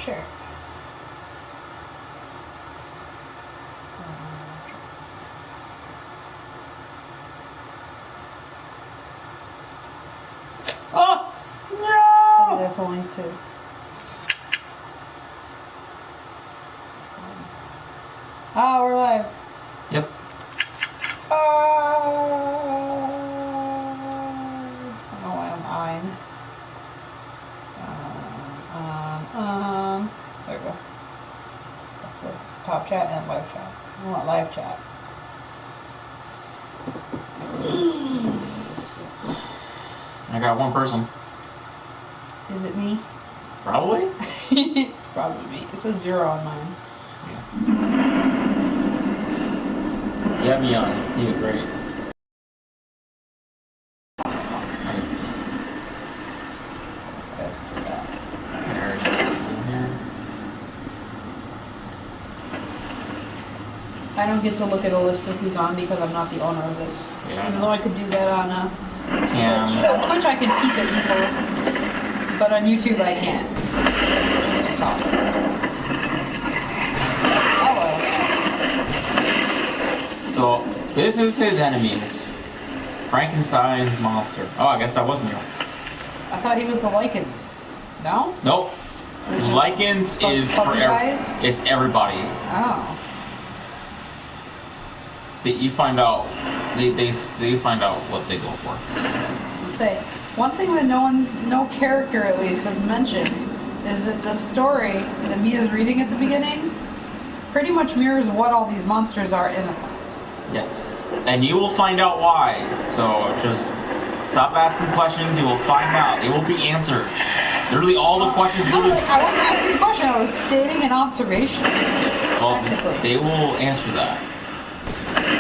Sure. Oh! No! That's a link too. Oh, we're live. Yep. I don't know why I'm eyeing. There we go. What's this? Top chat and live chat. I want live chat. I got one person. Is it me? Probably? It's probably me. It says 0 on mine. Yeah. You have me on. You did great. I don't get to look at a list of who's on because I'm not the owner of this. Yeah. Even though I could do that on Cam. Twitch. On Twitch I can peep at people, but on YouTube I can't. It's just talk. Hello. So, this is his enemies. Frankenstein's monster. Oh, I guess that wasn't you. I thought he was the Lycans. No? Nope. Lycans is for it's everybody's. Oh. You find out. They find out what they go for. Let's say one thing that no character at least has mentioned is that the story that Mia's reading at the beginning pretty much mirrors what all these monsters are in a sense. Yes. And you will find out why. So just stop asking questions. You will find out. They will be answered. Literally all the questions. No, I wasn't asking a question. I was stating an observation. Yes. Well, they will answer that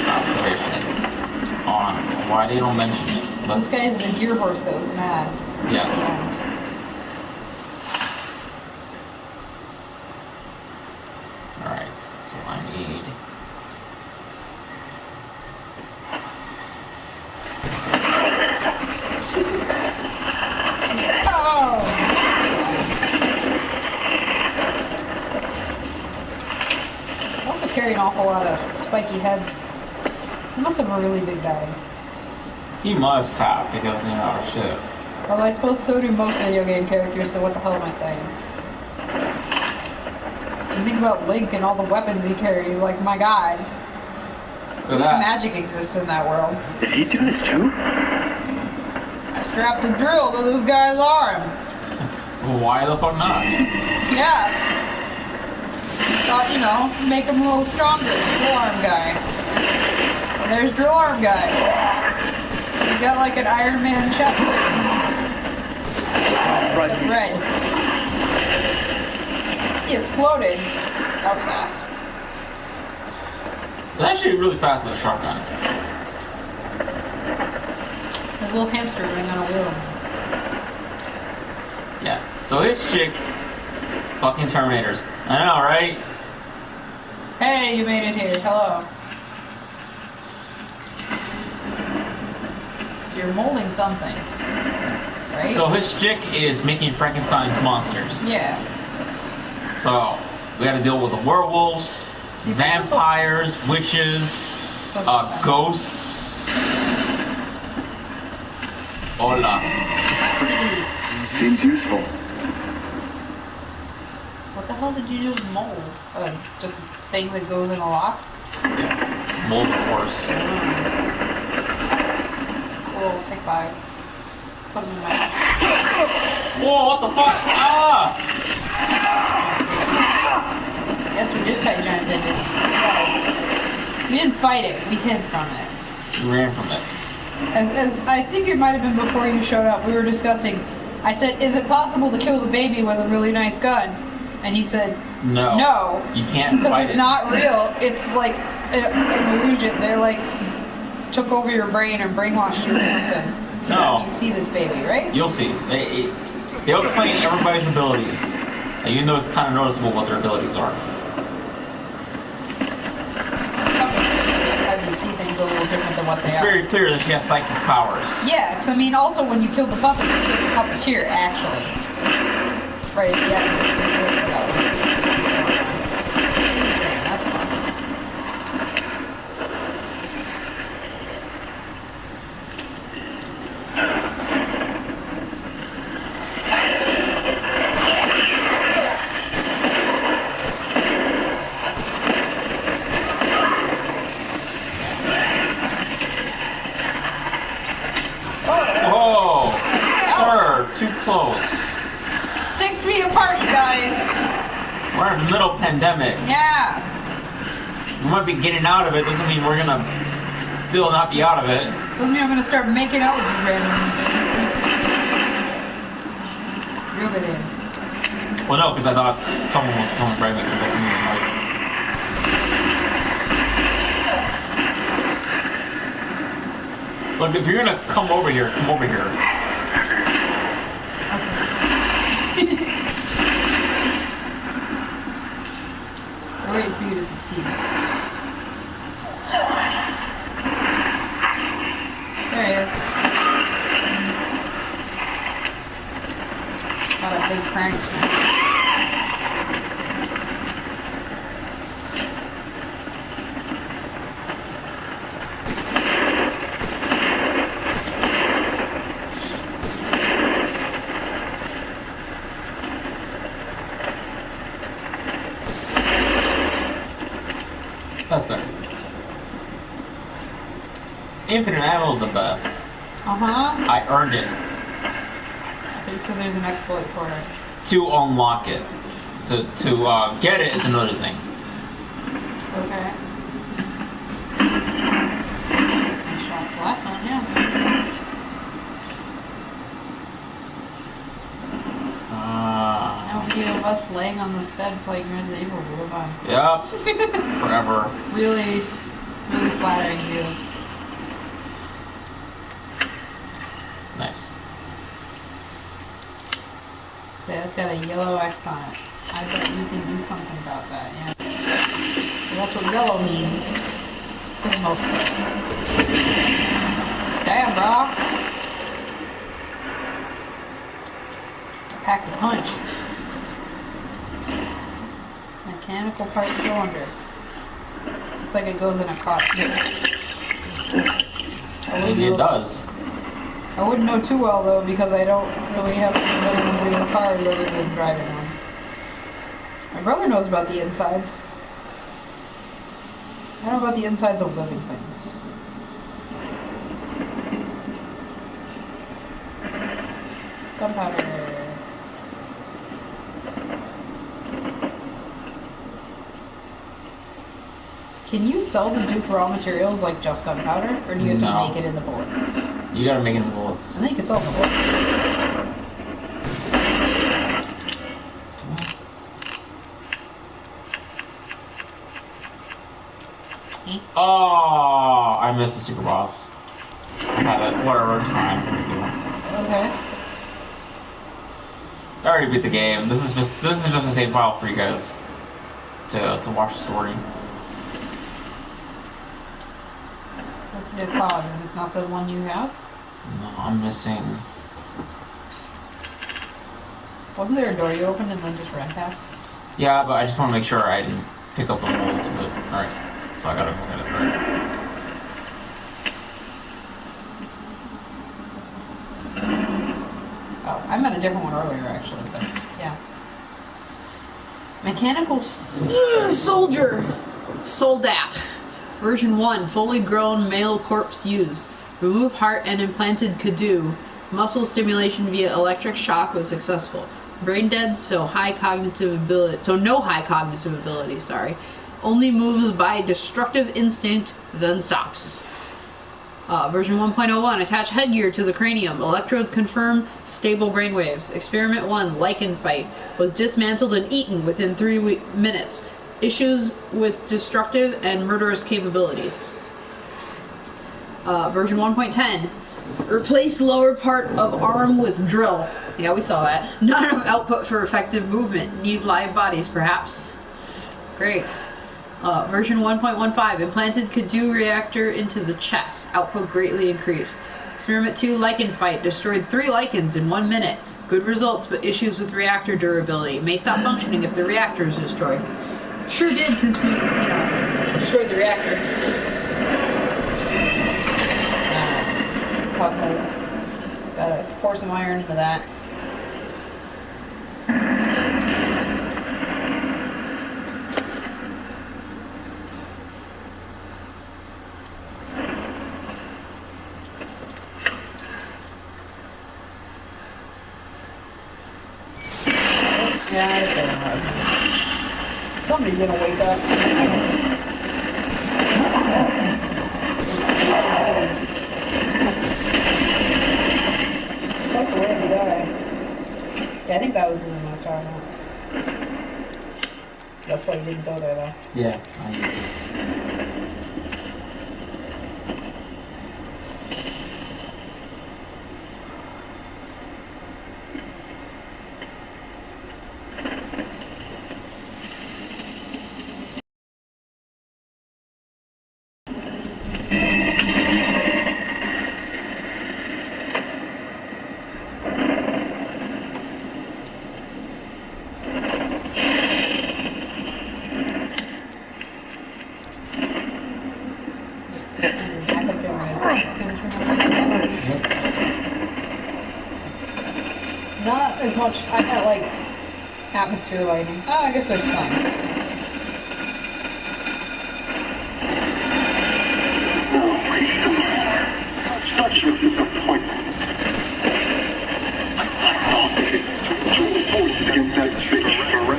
observation on why they don't mention it. But this guy is the gear horse that was mad. Yes. All right. So I need. Carry an awful lot of spiky heads. He must have a really big bag. He must have, because, shit. Although I suppose so do most video game characters, so what the hell am I saying? You think about Link and all the weapons he carries, like, my god. At least magic exists in that world. Did he do this too? I strapped a drill to this guy's arm. Why the fuck not? Yeah. Thought, make him a little stronger. Drill arm guy. And there's drill arm guy. He's got like an Iron Man chest. Except red. He exploded. That was fast. It's actually really fast with a shotgun. A little hamster running on a wheel. Yeah. So this chick, fucking Terminators. I know, right? Hey, you made it here. Hello. So you're molding something, right? So his chick is making Frankenstein's monsters. Yeah. So we got to deal with the werewolves, vampires, witches, ghosts. Hola. Seems useful. What the hell did you just mold? Just a thing that goes in a lock? Yeah. Mold a horse. Cool, we'll take 5. Put them in my house. Whoa, what the fuck? Ah! Yes, we did fight giant babies. Well, we didn't fight it, we hid from it. We ran from it. As I think it might have been before you showed up, we were discussing, I said, is it possible to kill the baby with a really nice gun? And he said, no. No. You can't fight it. Because it's not real. It's like an illusion. They're like, took over your brain and brainwashed you or something. No. You see this baby, right? You'll see. They'll explain everybody's abilities. And you know it's kind of noticeable what their abilities are. As you see things a little different than what they are. It's very clear that she has psychic powers. Yeah, because I mean, also when you killed the puppet, you killed the puppeteer, actually. Right, yeah. Anything, that's fine. Whoa! Sir, too close. 6 feet apart, you guys. We're in the middle pandemic. Yeah. We might be getting out of it. Doesn't mean we're gonna still not be out of it. Doesn't mean I'm gonna start making out with you randomly. Rub it in. Well, no, because I thought someone was coming right me because I can hear the noise. Look, if you're gonna come over here, come over here. I'm waiting for you to succeed. There he is. Got a big crank. That's better. Infinite ammo is the best. Uh-huh. I earned it. Okay, so there's an exploit for it. To unlock it. To get it is another thing. Okay. I shot the last one, yeah. Now a few of us laying on this bed playing Resident Evil all the time. Yep. Forever. Really, really flattering view. Nice. Yeah, it's got a yellow X on it. I bet you can do something about that, yeah. So that's what yellow means. For the most part. Damn, bro. Packs a punch. Mechanical part cylinder. Looks like it goes in a car. Maybe it does. I wouldn't know too well though because I don't really have anything to do with cars other than driving one. My brother knows about the insides. I know about the insides of living things. Gunpowder. Can you sell the Duke raw materials like just gunpowder, or do you have to make it in the bullets? You gotta make it in bullets. I think you can sell the bullets. Oh, I missed the super boss. I had it. Whatever, it's fine. Okay. I already beat the game. This is just a save file for you guys to watch the story. What's the cause? It's not the one you have? No, I'm missing. Wasn't there a door you opened and then just ran past? Yeah, but I just want to make sure I didn't pick up the mold to it. Alright, so I gotta go get it. Alright. Oh, I meant a different one earlier actually, but yeah. Mechanical soldier. Soldat. Version 1, fully grown male corpse used. Remove heart and implanted Kadu. Muscle stimulation via electric shock was successful. Brain dead, so no high cognitive ability, sorry. Only moves by destructive instinct, then stops. Version 1.01, attach headgear to the cranium. Electrodes confirm stable brainwaves. Experiment 1, lichen fight, was dismantled and eaten within 3 minutes. Issues with destructive and murderous capabilities. Version 1.10, replace lower part of arm with drill. Yeah, we saw that. Not enough output for effective movement. Need live bodies, perhaps. Great. Version 1.15, implanted Kadu reactor into the chest. Output greatly increased. Experiment 2, lichen fight, destroyed 3 lichens in 1 minute. Good results, but issues with reactor durability. May stop functioning if the reactor is destroyed. Sure did, since we, destroyed the reactor. Cog hole. Gotta pour some iron into that. Yeah, somebody's gonna wake up. Like the way to die. Yeah, I think that was the room I was talking about. That's why you didn't go there, though. Yeah, I get this. Not as much. I meant like atmosphere lighting. Oh, I guess there's sun. Such a disappointment. I thought they could join forces against that fish forever.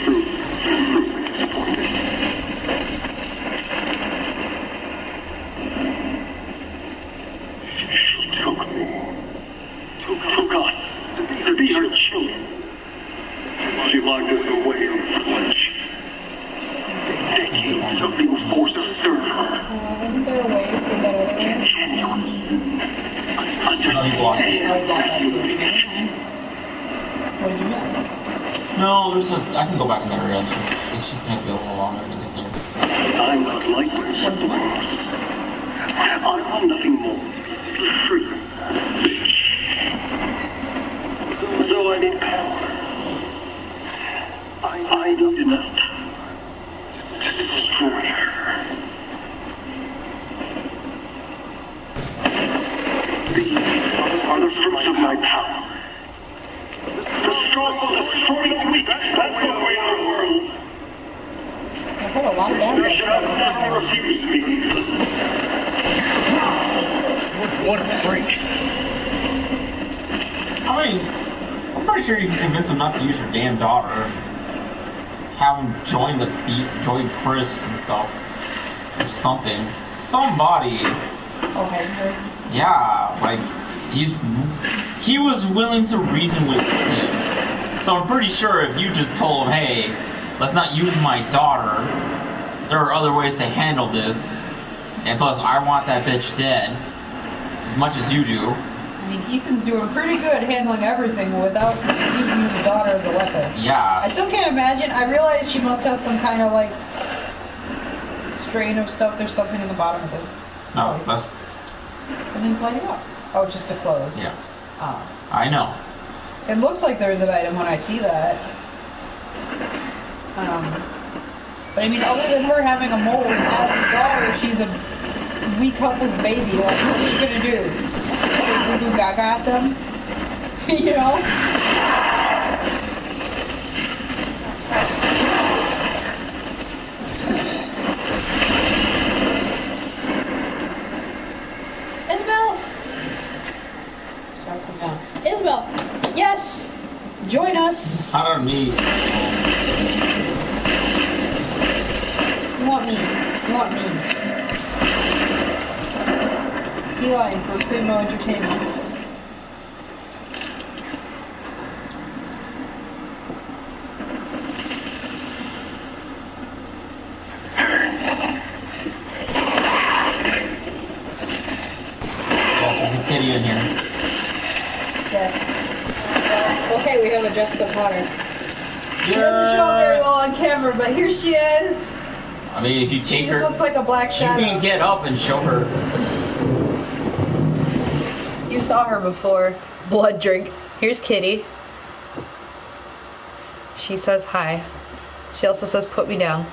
Truly disappointed. She took me. Took us to be her children. She locked us away in flesh. Decades of being forced to serve her. Isn't there a way for that other one? No, he blocked it. Oh, you got that too. What did you miss? No, there's a. I can go back in there. It's just gonna be a little longer to get there. I'm not like this. What did you miss? I want nothing more. Free. So I need power. I need enough to destroy her. These are the fruits of my power. The strong will destroy the weak. That's the way of the world. I've heard a lot of bad There guys shall say this never one. refuse me. What a freak. I mean, I'm pretty sure you can convince him not to use your damn daughter. Have him join Chris and stuff. Or something. Somebody. Oh, Heisenberg? Yeah, like, he was willing to reason with him. So I'm pretty sure if you just told him, hey, let's not use my daughter, there are other ways to handle this, and plus I want that bitch dead, as much as you do. I mean, Ethan's doing pretty good handling everything without using his daughter as a weapon. Yeah. I still can't imagine. I realize she must have some kind of, like, strain of stuff. There's something in the bottom of the No, place. that's... Something's lighting up. Oh, just to close. Yeah. Oh. I know. It looks like there's an item when I see that. But I mean, other than her having a mold as a daughter, she's a weak, helpless baby. Like, what's she gonna do? Say goo goo gaga at them? You know? Isabel! Sorry, come down. Isabel! Yes! Join us! I don't need... You want me? You want me? Feline for Primo Entertainment. Yes, there's a kitty in here. Yes. Okay, we have a Jessica Potter. She doesn't show very well on camera, but here she is. I mean, if you She take just her... looks like a black You shadow. can get up and show her. You You saw her before. Blood drink. Here's Kitty. She says hi. She also says put me down.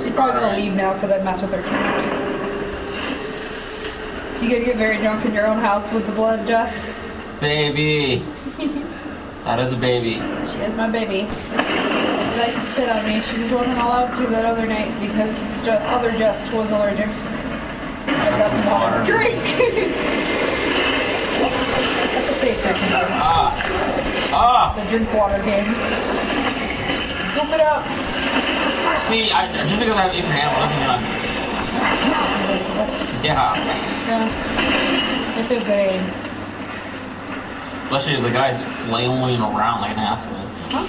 She's probably gonna leave now because I mess with her too much. So you gonna get very drunk in your own house with the blood, Jess? Baby. That is a baby. She is my baby. She likes to sit on me. She just wasn't allowed to that other night because other Jess was allergic. I got some water. Drink! That's a safe drinking game. The drink water game. Goop it up. See, just because I have apron animal doesn't mean I'm... Invincible. Yeah. Yeah. You have to have good aim. Especially if the guy's flailing around like an asshole. Huh?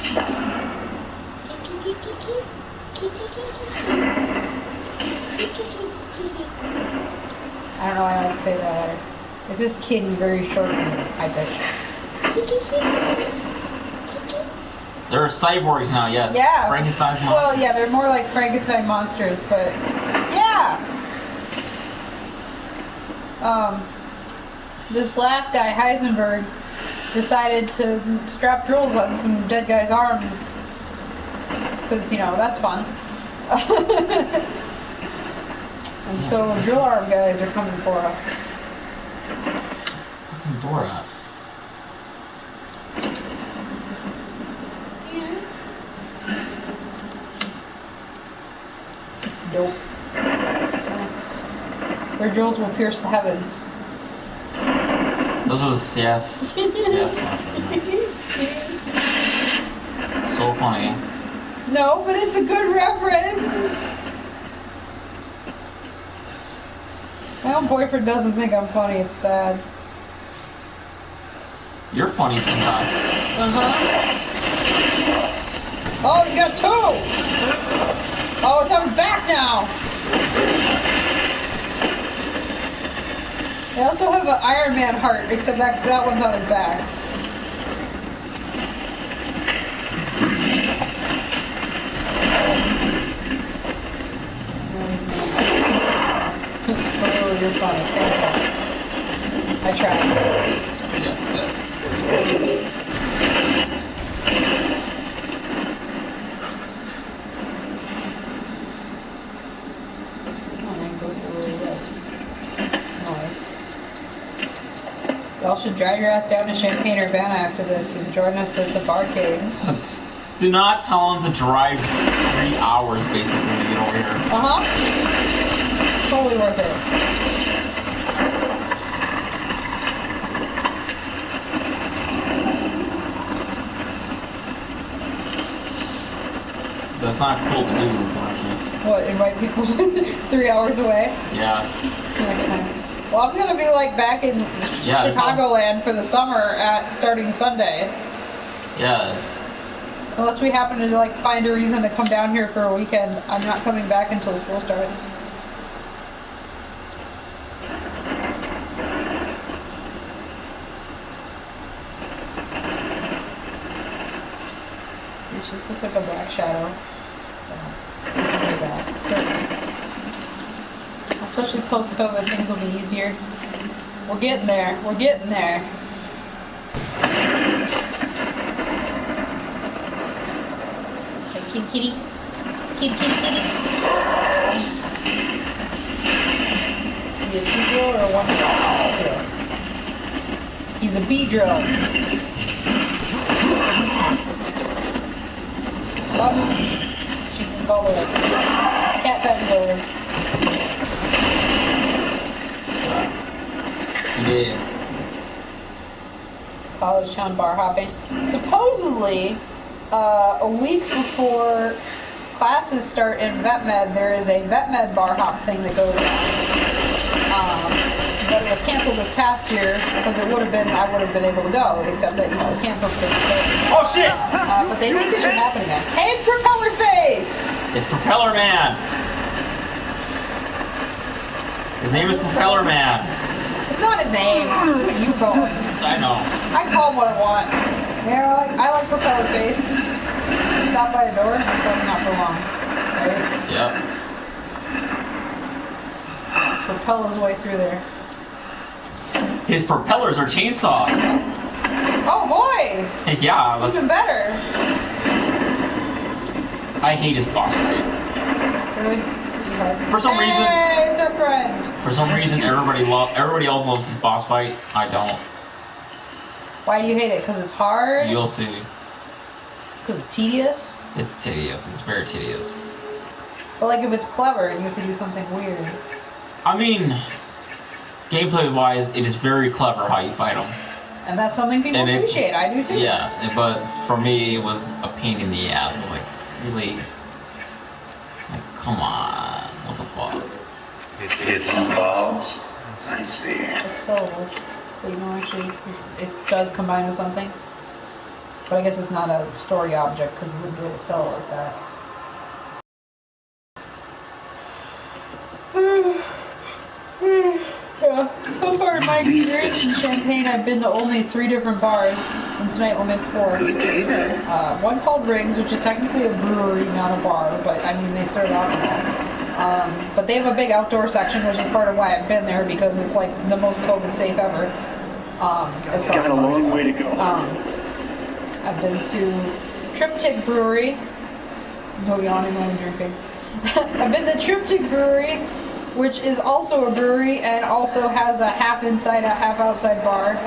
I don't know why I like to say that letter. It's just kitty, very short and high pitched. They're cyborgs now, yes. Yeah. Frankenstein's monster. Well, yeah, they're more like Frankenstein monsters, but yeah. This last guy, Heisenberg, decided to strap drills on some dead guy's arms because, you know, that's fun. And so drill arm guys are coming for us. Fucking door at. Nope. Their drills will pierce the heavens. Those are the yes. Yes. So funny. No, but it's a good reference. My own boyfriend doesn't think I'm funny. It's sad. You're funny sometimes. Oh, he's got two. Oh, it's on his back now. They also have an Iron Man heart, except that one's on his back. Oh, you're funny. Thank you. I tried. Yeah. Y'all should drive your ass down to Champaign-Urbana after this and join us at the barcade. Do not tell him to drive 3 hours basically to get over here. Totally worth it. That's not cool to do, unfortunately. What, invite people 3 hours away? Yeah. Next time. Well, I'm gonna be like back in Chicagoland for the summer starting Sunday. Yeah. Unless we happen to like find a reason to come down here for a weekend, I'm not coming back until school starts. It just looks like a black shadow. So, especially post-COVID, things will be easier. We're getting there. We're getting there. Okay, kitty, kitty. Kitty, kitty, kitty. Is he a two drill or a one drill? He's a B drill. Button. She can call it. Cat time over. Yeah. College town bar hopping. Supposedly, a week before classes start in vet med, there is a vet med bar hop thing that goes on. But it was canceled this past year because I would have been able to go, except that, you know, it was canceled because Oh shit! but they think it should happen again. Hey, it's Propeller Face! It's Propeller Man! His name is Propeller Man. It's not his name. What you call it? I know. I call him what I want. Yeah, I like Propeller Face. Stop by the door, probably not for long. Right? Yep. propel his way through there. His propellers are chainsaws. Oh boy! Yeah, that's, Even better. I hate his boss fight. Really? For some reason, Hey, it's our friend. for some reason, everybody else loves his boss fight. I don't. Why do you hate it? Because it's hard? You'll see. Because it's tedious? It's tedious. It's very tedious. But like if it's clever and you have to do something weird. I mean, gameplay-wise, it is very clever how you fight them. And that's something people And it's- appreciate. I do too. Yeah, but for me, it was a pain in the ass. It was like, really? Like, come on. What the fuck? It's involved. I see. It's so, but you know, actually, it does combine with something. But I guess it's not a story object because you wouldn't be able to sell it like that. Yeah. So far in my experience in Champagne, I've been to only 3 different bars, and tonight we'll make 4. Good day then. One called Riggs, which is technically a brewery, not a bar, but I mean they serve alcohol. But they have a big outdoor section, which is part of why I've been there because it's like the most COVID safe ever. As far Got as a long bars way go. to go. I've been to Triptych Brewery. No yawning while I'm drinking. I've been to Triptych Brewery, which is also a brewery and also has a half inside, a half outside bar.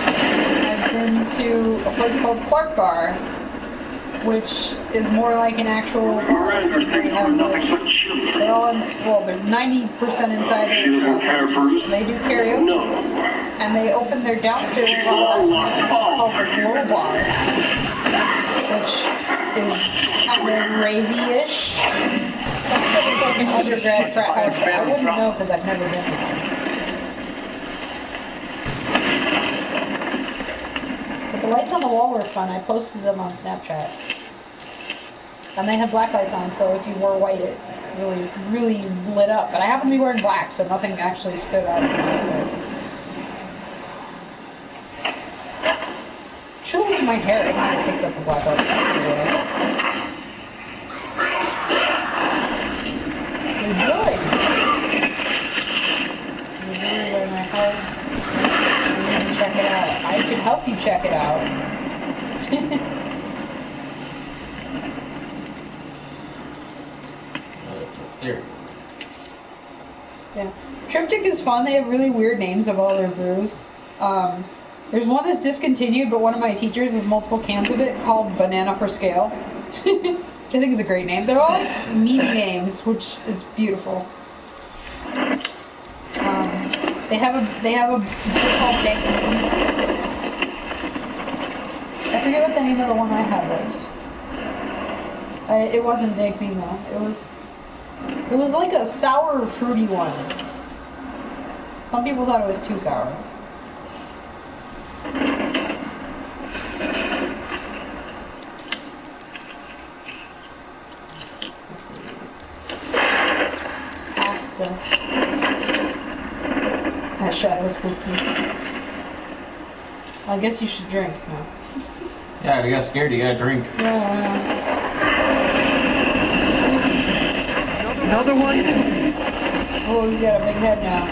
And I've been to a place called Clark Bar, which is more like an actual bar because they have like, they're all in, well, they're 90% inside and outside seats. They do karaoke, and they opened their downstairs bar last night, which is called the Glow Bar, which is kind of ravey-ish. Someone said it's like an undergrad frat house, but I wouldn't know because I've never been to one. But the lights on the wall were fun. I posted them on Snapchat. And they have black lights on, so if you wore white, it really, really lit up. But I happen to be wearing black, so nothing actually stood out. Should have looked at my hair. I might have picked up the black light. What are you doing? You're really by my house. You need to check it out. I can help you check it out. There. Yeah. Triptych is fun. They have really weird names of all their brews. There's one that's discontinued, but one of my teachers has multiple cans of it called Banana for Scale. Which I think is a great name. They're all like meaty names, which is beautiful. They have a brew called Dank Bean. I forget what the name of the one I had was. It wasn't Dank Bean though. It was like a sour, fruity one. Some people thought it was too sour. Let's see. Pasta. That shadow spooked me. I guess you should drink now. Yeah, if you got scared, you gotta drink. Yeah. Another one? Oh, he's got a big head now.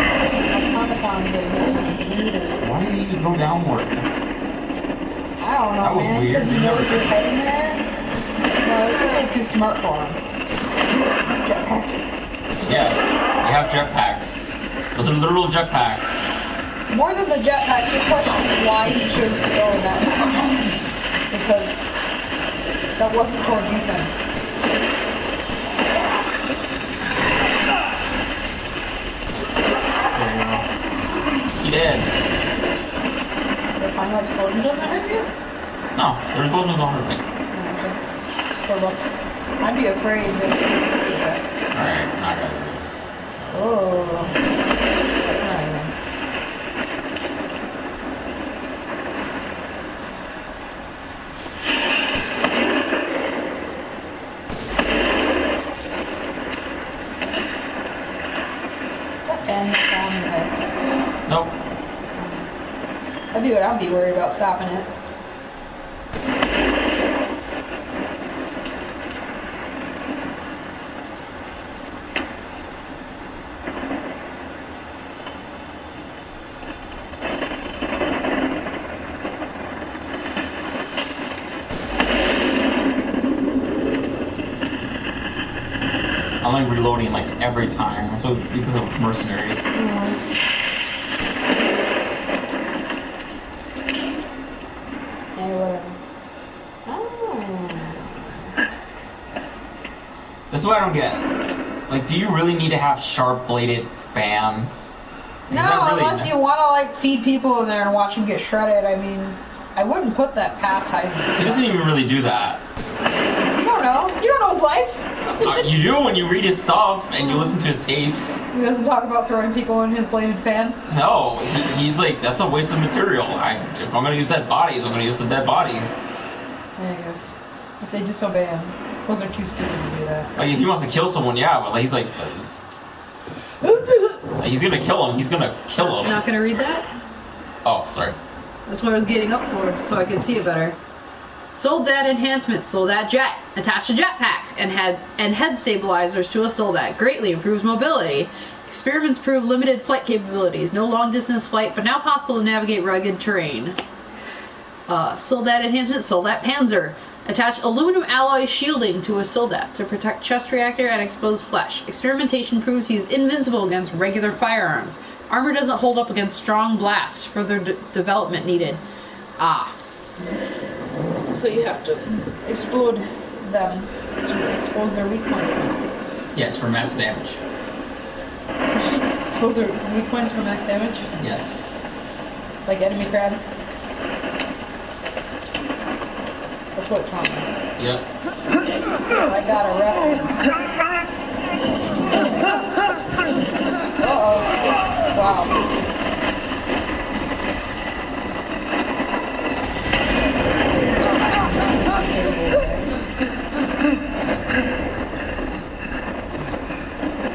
Automaton's getting it. Why did he go downwards? I don't know, That was man. weird. Because he knows you're heading there. No, this seems like too smart for him. Jetpacks. Yeah, you have jetpacks. Those are literal jetpacks. More than the jetpacks, you're questioning why he chose to go in that direction. Because that wasn't towards Ethan. There you go. He did. Did I find like explosion doesn't hurt you? No, there's explosions on everything. No, it's just for looks. I'd be afraid that yeah. Alright, I'm not gonna do this. Oh. That's not anything. And on the head. Nope. That'd be what I'd be worried about stopping it. I'm like reloading like every time, so because of mercenaries. Hey, whatever. This is what I don't get. Like, do you really need to have sharp-bladed fans? No, Is that really unless you want to like feed people in there and watch them get shredded. I mean, I wouldn't put that past Heisenberg. He doesn't even really do that. You don't know. You don't know his life. You do when you read his stuff and you listen to his tapes. He doesn't talk about throwing people in his bladed fan. No, he's like, that's a waste of material. If I'm gonna use dead bodies, I'm gonna use the dead bodies. I guess. If they disobey him. I suppose they're too stupid to do that. Like, if he wants to kill someone, yeah, but like, he's like, he's gonna kill him. He's gonna kill him. Not gonna read that? Oh, sorry. That's what I was getting up for, so I could see it better. Soldat enhancements, Soldat jet. Attached to jetpacks and head stabilizers to a Soldat. Greatly improves mobility. Experiments prove limited flight capabilities. No long distance flight, but now possible to navigate rugged terrain. Soldat enhancement, Soldat Panzer. Attach aluminum alloy shielding to a Soldat to protect chest reactor and exposed flesh. Experimentation proves he is invincible against regular firearms. Armor doesn't hold up against strong blasts. Further development needed. So you have to explode them to expose their weak points now. Yes, for max damage. Expose their weak points for max damage? Yes. Like enemy crab? That's what it's from. Yep. I got a reference. Uh-oh. Wow.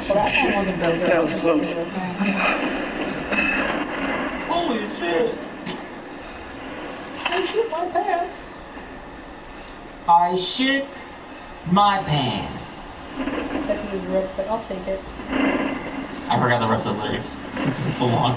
Well, that one wasn't very good. Holy shit! I shit my pants. I shit my pants. Technically ripped, but I'll take it. I forgot the rest of the lyrics. It's been so long.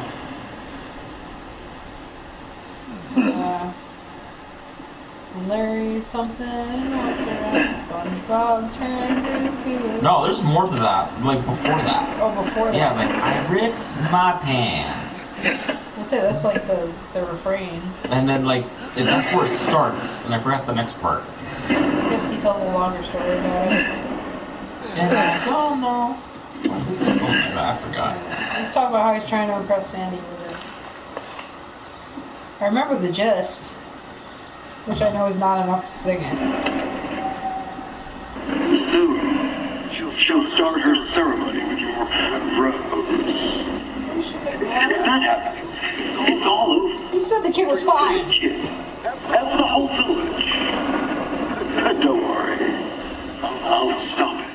Larry something, what's around SpongeBob turned into... No, there's more to that. Like, before that. Oh, before that? Yeah, like, I ripped my pants. I say that's like the refrain. And then, like, that's where it starts. And I forgot the next part. I guess he tells a longer story about it. And I don't know what this is. Something like that. I forgot. He's talking about how he's trying to impress Sandy with it. I remember the gist, which I know is not enough to sing it. Soon, she'll start her ceremony with your rose. If that happens, it's all over. He said the kid was fine. That's the whole village. Don't worry. I'll stop it.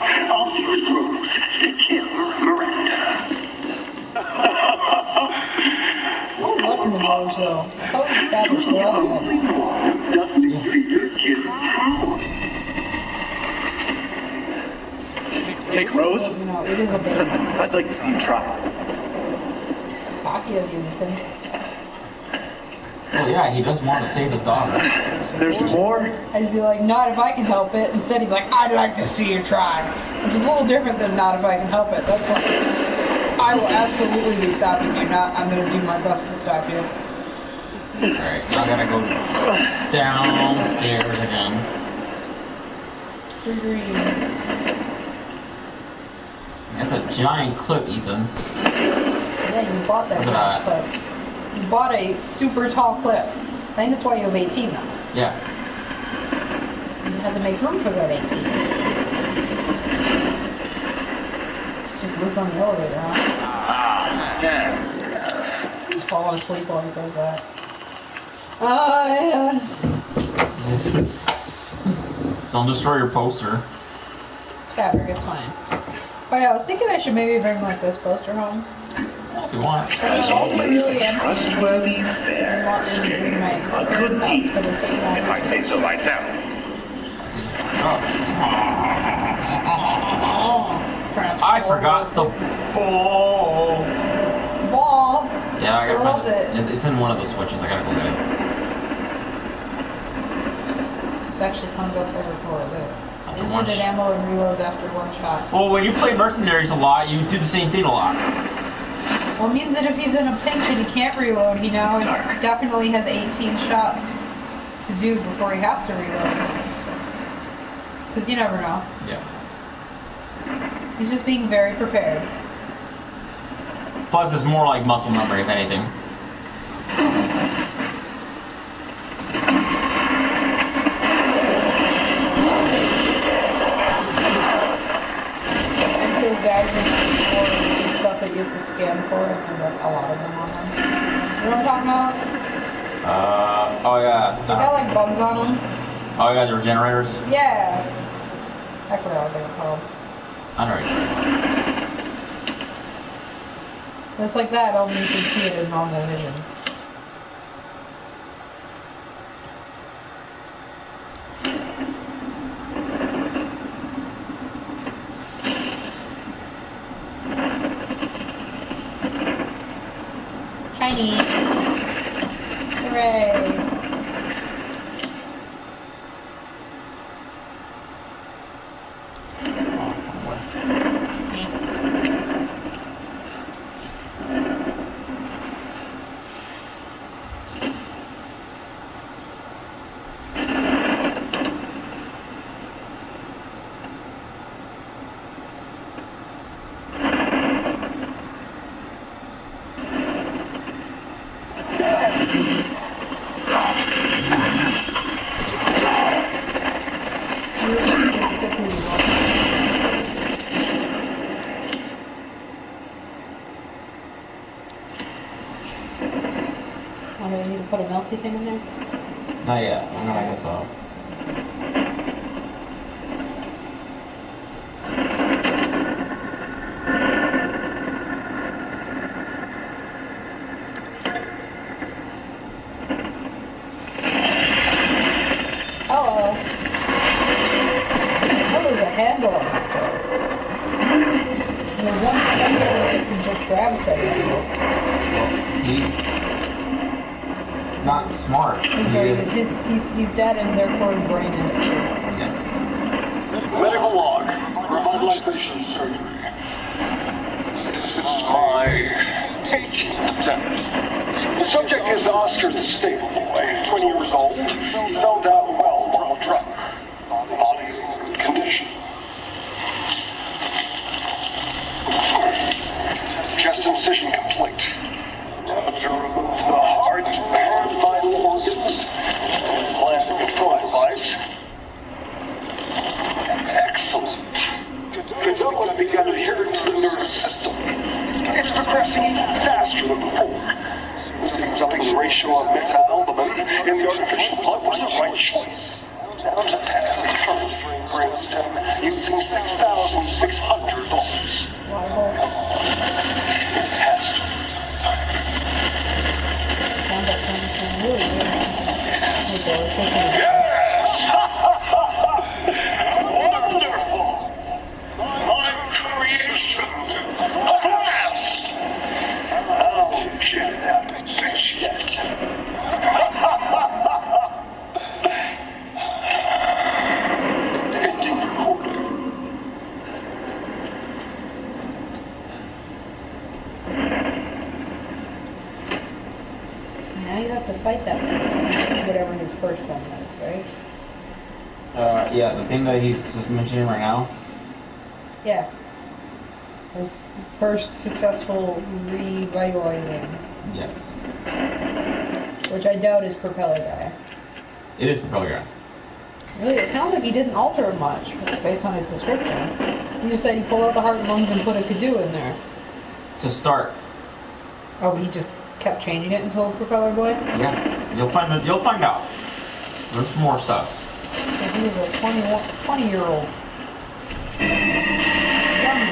I'll use Rose to kill Miranda. No luck in the village, though. I thought we established they're all dead. Dusty Feeder is Take Rose? You know, it is a baby. I'd like to see you try. Cocky of you, Ethan. Well, yeah, he does want to save his daughter. There's more? I'd be like, not if I can help it. Instead, he's like, I'd like to see you try. Which is a little different than not if I can help it. That's like, I will absolutely be stopping you. Not, I'm going to do my best to stop you. Alright, now I gotta go downstairs again. Three greens. That's a giant clip, Ethan. Yeah, you bought that Look at that. clip. You bought a super tall clip. I think that's why you have 18 though. Yeah. You just had to make room for that 18. It's just roots on the elevator, huh? He's falling asleep while he says that. Yes. Don't destroy your poster. It's fabric, it's fine. Oh yeah, I was thinking I should maybe bring like this poster home. if you want. It's also really empty Trustworthy in fare. my A parents' good house deed, because it took long. if I say so myself. Let's see. I forgot the ball. Ball. Yeah, I gotta Where find was this. it? It's in one of the switches. I gotta go get it. This actually comes up there before this. After one Infinite ammo and reloads after one shot. Well, when you play Mercenaries a lot, you do the same thing a lot. Well, it means that if he's in a pinch and he can't reload, he now definitely has 18 shots to do before he has to reload. Because you never know. Yeah. He's just being very prepared. Plus, it's more like muscle memory, if anything. And those guys and stuff that you have to scan for, and there are a lot of them on them. You know what I'm talking about? Oh yeah. They got like bugs on them. Oh yeah, the regenerators. Yeah. I forgot what they were called. Alright. It's like that, only you can see it in normal vision. Shiny! Hooray! Oh, do I need to put a melty thing in there? Not yet. I'm gonna get the. Hello. Oh, there's a handle on that door. And there's one thing that you can just grab said handle. He's not smart. He's He very is. good. He's dead, and therefore his brain is too. Yes. Medical log. Revitalization surgery. This is my 18th attempt. The subject is Oscar the stable boy, 20 years old, fell down well from a truck. Body is in good condition. Chest incision complete. To remove the heart and vital organs. Plastic control device. Excellent. Development begun adhering to the nervous system. It's progressing even faster than before. Seems upping the ratio of methylbumin in the artificial blood was the right choice. Down to test the current brainstem using $6,600. Why bolts? Test. Sounds like something really good. Like the electricity. Yes! Wonderful! My creation! At last! Oh, shit, haven't finished yet. Ending recording. Now you have to fight that thing, whatever his first one was, right? Yeah, the thing that he's just mentioning right now. Yeah. His first successful revitalizing, Yes. which I doubt is propeller guy. It is propeller guy. Really, it sounds like he didn't alter it much based on his description. He just said he pulled out the heart and lungs and put a Kadu in there. To start. Oh, but he just kept changing it until propeller boy? Yeah. You'll find out. There's more stuff. So he was a 20-year-old. Young.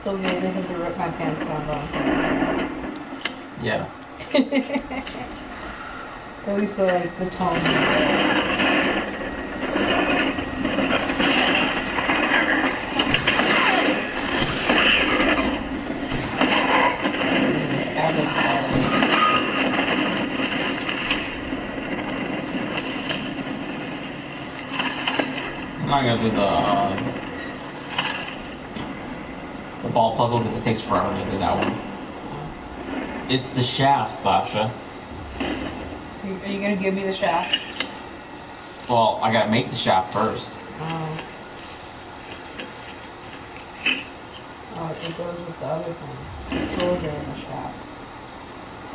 Still made me think to rip my pants down, but Yeah. at least the tone. I'm not gonna do the ball puzzle because it takes forever to do that one. It's the shaft, Basha. Are you gonna give me the shaft? Well, I gotta make the shaft first. Oh. Oh, it goes with the other thing. The cylinder and the shaft.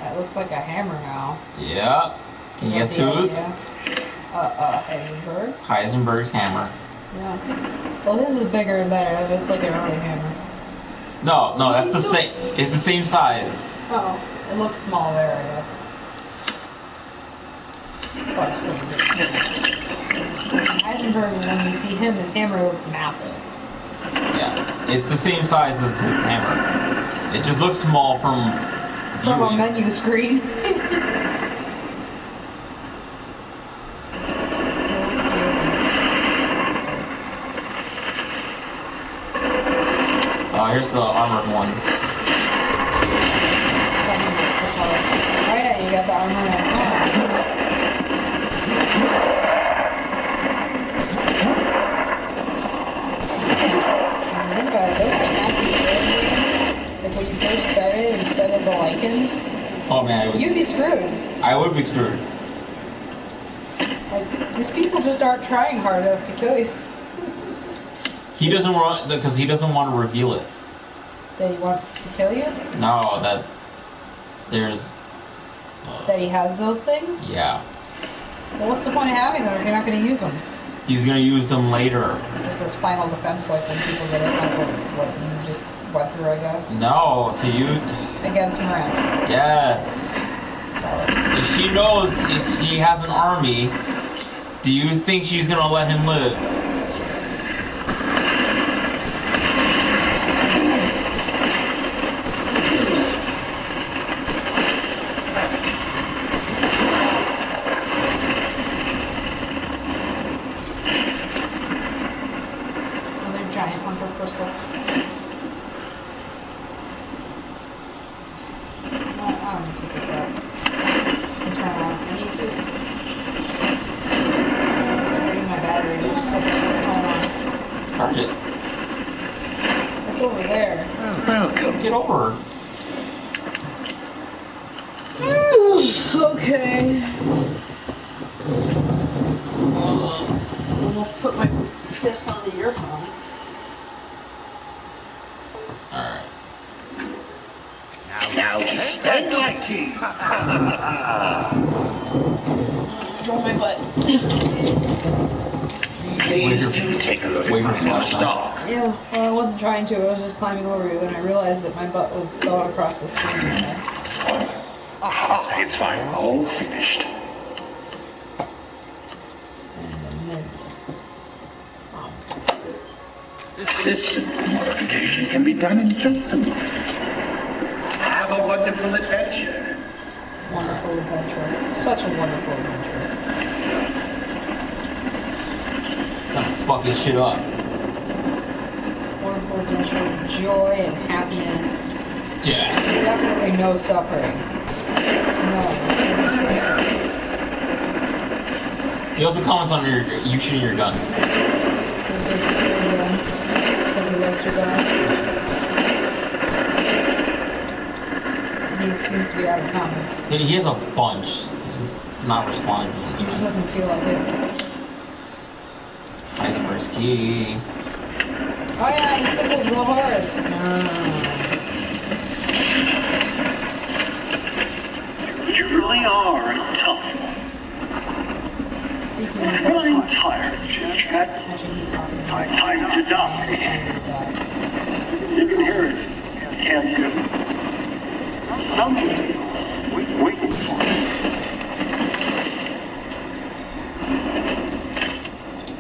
That looks like a hammer now. Yeah. Can you guess whose? Heisenberg. Heisenberg's hammer. Yeah. Well, his is bigger and better. It's like an early hammer. No, that's the same. It's the same size. Oh, it looks small there, I guess. But it's pretty big. Heisenberg, when you see him, his hammer looks massive. Yeah, it's the same size as his hammer. It just looks small from a viewing. menu screen. Here's the armored ones. Oh yeah, you got the armor one. Think about it, those came out from the old game. Like when you first started, instead of the lichens, Oh man, it was. you'd be screwed. I would be screwed. Like, these people just aren't trying hard enough to kill you. He doesn't want because he doesn't want to reveal it. That he wants to kill you? No, that there's. That he has those things? Yeah. Well, what's the point of having them if you're not going to use them? He's gonna use them later. Just as final defense, like when people get in, like what you just went through, I guess. No, to you. Against Miranda. Yes. If she knows if she has an army, do you think she's gonna let him live? Another giant hunter crystal. I'm gonna keep this up. Turn it off. I need to. It's burning my battery. Just set the phone on. Charge it. It's over there. Get over. Okay. Almost put my fist onto your phone. Alright. Now stand like these. Roll my butt. Please do take a look Wait at for my flashlight. star. Yeah, well, I wasn't trying to. I was just climbing over you, and I realized that my butt was going across the screen. It's fine. All finished. And the mint. This modification can be done in just a minute. Have a wonderful adventure. Wonderful adventure. Such a wonderful adventure. Gonna fuck this shit up. Wonderful adventure, joy and happiness. Yeah. Definitely no suffering. No. He also comments on you shooting your gun. This is your gun. Because he likes your gun. He seems to be out of comments. He has a bunch. He's just not responding for some He just reason. doesn't feel like it. Heisenberg's key. Oh yeah, he sickles the horse. You really are tough. Speaking of Feeling horses. tired, Chad? Actually, he's talking about Time to die. He's just telling me to die. You can hear it. Can't you? Something waiting for you.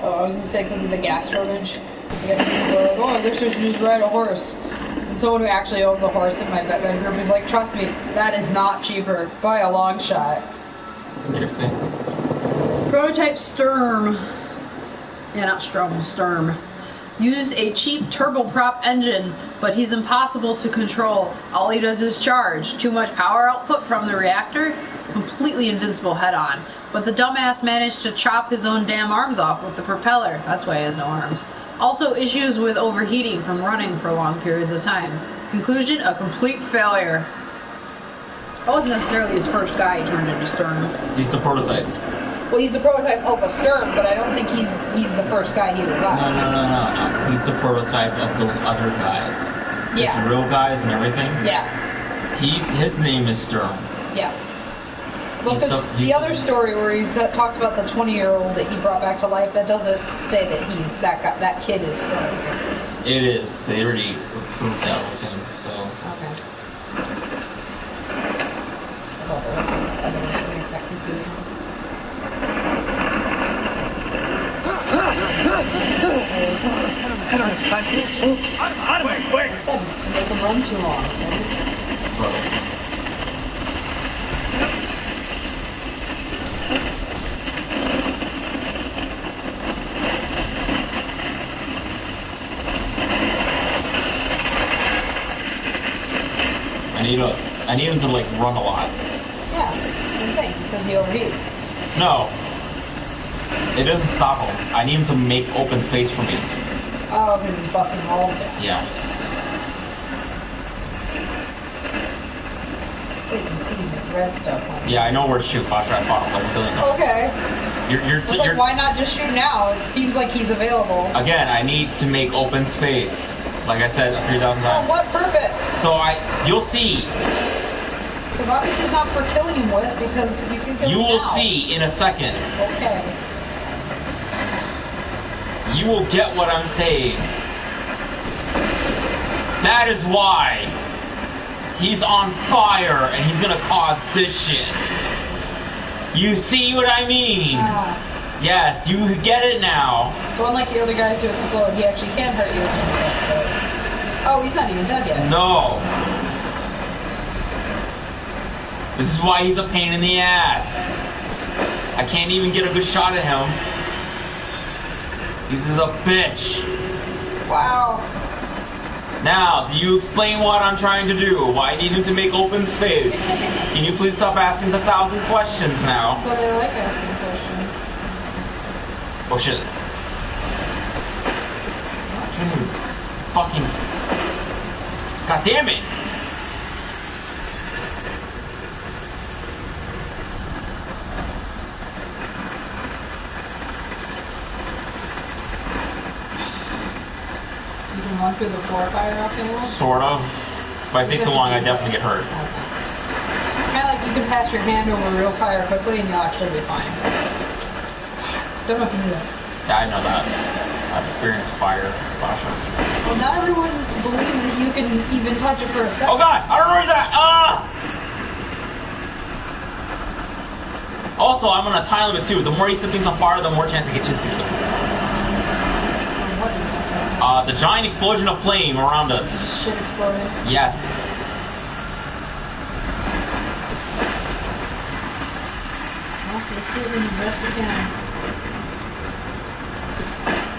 Oh, I was gonna say because of the gas shortage. I guess people are like, oh, I guess I should just ride a horse. And someone who actually owns a horse in my Batman group is like, trust me, that is not cheaper by a long shot. Seriously. Prototype Sturm. Yeah, not Strom, Sturm. Used a cheap turboprop engine, but he's impossible to control. All he does is charge. Too much power output from the reactor? Completely invincible head-on. But the dumbass managed to chop his own damn arms off with the propeller. That's why he has no arms. Also issues with overheating from running for long periods of time. Conclusion, a complete failure. That wasn't necessarily his first guy he turned into Sturm. He's the prototype. Well, he's the prototype of a Sturm, but I don't think he's the first guy he revived. No. He's the prototype of those other guys. Yeah. It's real guys and everything. Yeah. His name is Sturm. Yeah. Well, because the other story where he talks about the 20-year-old that he brought back to life, that doesn't say that he's that kid is Sturm. It is. They already proved that was him. So. Okay. Well, there was some evidence to make that conclusion. Out of my quick! I said, make him run too long. So. I need him to like run a lot. Yeah, what do you think? He says he overheats. No. It doesn't stop him. I need him to make open space for me. Oh, because he's busting walls down. Yeah. So you can see the red stuff on it. Yeah, I know where to shoot. After I fought him like a billion times. Okay. You're why not just shoot now? It seems like he's available. Again, I need to make open space. Like I said 3,000 times. For what purpose? So you'll see. Because obviously it's not for killing him with, because you can kill him You will now. see in a second. Okay. You will get what I'm saying. That is why he's on fire and he's gonna cause this shit. You see what I mean? Yes, you get it now. So unlike the other guys who explode, he actually can hurt you as soon as he explodes. Oh, he's not even dead yet. No. This is why he's a pain in the ass. I can't even get a good shot at him. This is a bitch. Wow. Now, do you explain what I'm trying to do? Why I need him to make open space? Can you please stop asking the 1,000 questions now? But I like asking questions. Oh shit. I can't even fucking... God damn it! You can run through the floor fire afterwards? Sort of. If I stay too long, I definitely get hurt. Okay. Kind of like you can pass your hand over real fire quickly and you'll actually be fine. Don't know if you knew that. Yeah, I know that. I've experienced fire. Well, not everyone believes that you can even touch it for a second. Oh god! I don't know where he's at! Ah! Also, I'm on a time limit too. The more you set things on fire, the more chance I get insta-kill. The giant explosion of flame around us. Shit exploded. Yes. Well, let's do it as best we can.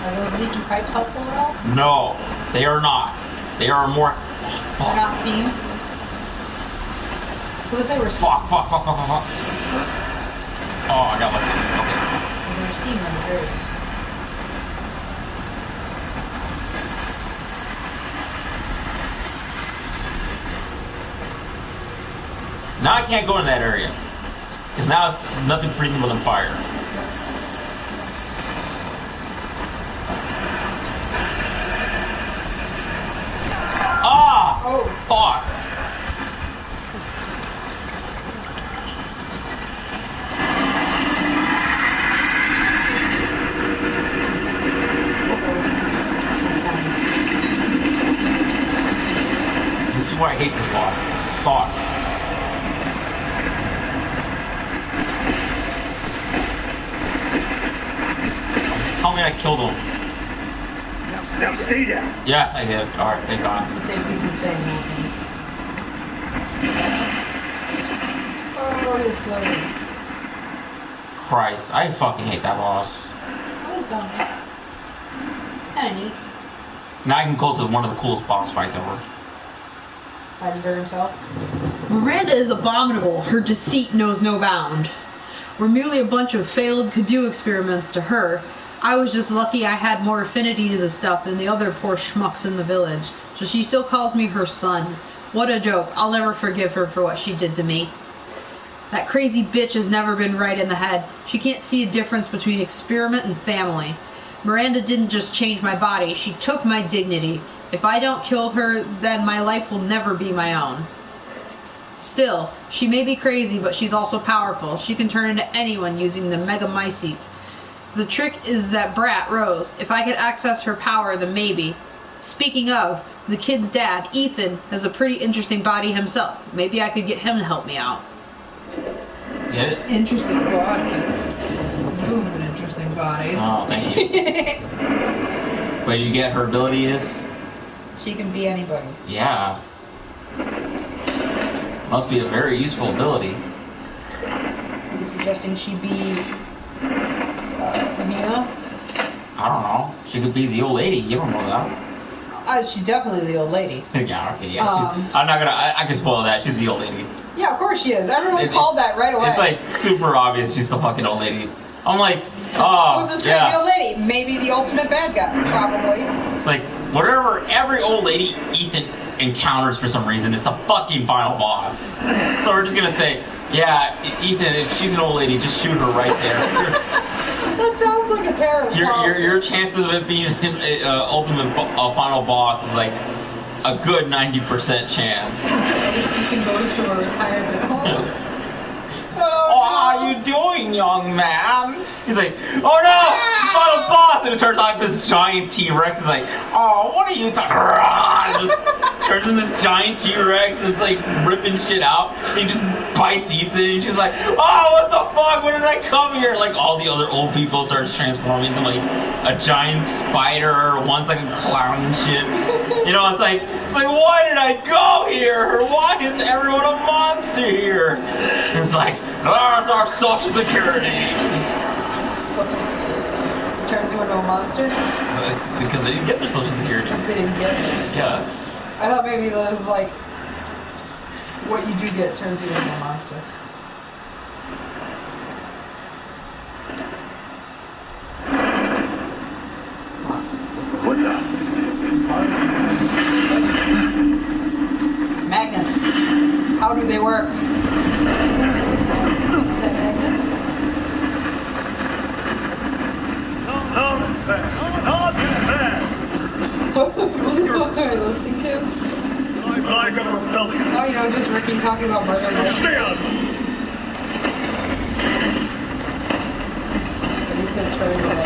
Are those leaky pipes helpful at all? No, they are not. They are more... They're not steam? What if they were steam? Fuck. Oh, I got lucky. Okay. If they were steam, then they're great. Now I can't go in that area. Because now it's nothing breathable than fire. Ah! Oh. Fuck! This is why I hate this boss. It sucks. Tell me I killed him. Now stay down. Yes, I did. Alright, thank God. Let's see if he's been saying nothing. Oh, he's good. Christ, I fucking hate that boss. I was done. It's kind of neat. Now I can go to one of the coolest boss fights ever. Heisenberg himself. Miranda is abominable. Her deceit knows no bound. We're merely a bunch of failed Kadu experiments to her. I was just lucky I had more affinity to the stuff than the other poor schmucks in the village. So she still calls me her son. What a joke. I'll never forgive her for what she did to me. That crazy bitch has never been right in the head. She can't see a difference between experiment and family. Miranda didn't just change my body, she took my dignity. If I don't kill her, then my life will never be my own. Still, she may be crazy, but she's also powerful. She can turn into anyone using the Mega Mycete. The trick is that brat, Rose. If I could access her power, then maybe. Speaking of, the kid's dad, Ethan, has a pretty interesting body himself. Maybe I could get him to help me out. Get it? Interesting body. Ooh, an interesting body. Oh, thank you. But you get her ability is? She can be anybody. Yeah. Must be a very useful ability. Are you suggesting she be Mia? I don't know. She could be the old lady. You don't know that. She's definitely the old lady. Yeah, okay, yeah. I'm not gonna. I can spoil that. She's the old lady. Yeah, of course she is. Everyone called that right away. It's like super obvious. She's the fucking old lady. I'm like, oh, who's this crazy old lady? Maybe the ultimate bad guy. Probably. Like whatever. Every old lady Ethan encounters for some reason is the fucking final boss. So we're just gonna say, yeah, Ethan. If she's an old lady, just shoot her right there. That sounds like a terrible Your chances of it being ultimate final boss is like a good 90% chance. Ethan goes to a retirement home. What are you doing, young man? He's like, oh no, final boss! And it turns out this giant T-Rex is like, oh, what are you talking about? It just turns into this giant T-Rex and it's like ripping shit out. And he just bites Ethan and she's like, oh, what the fuck? When did I come here? Like all the other old people starts transforming into like a giant spider. One's like a clown and shit. You know, it's like, why did I go here? Why is everyone a monster here? And it's like, that's our social security. It turns you into a monster? Because they didn't get their social security. Because they didn't get it? Yeah. I thought maybe that was like, what you do get turns you into a monster. Magnets. How do they work? Is that magnets? What are you listening to? Oh, you know, just Ricky talking about murder. Stay on! He's gonna turn into like a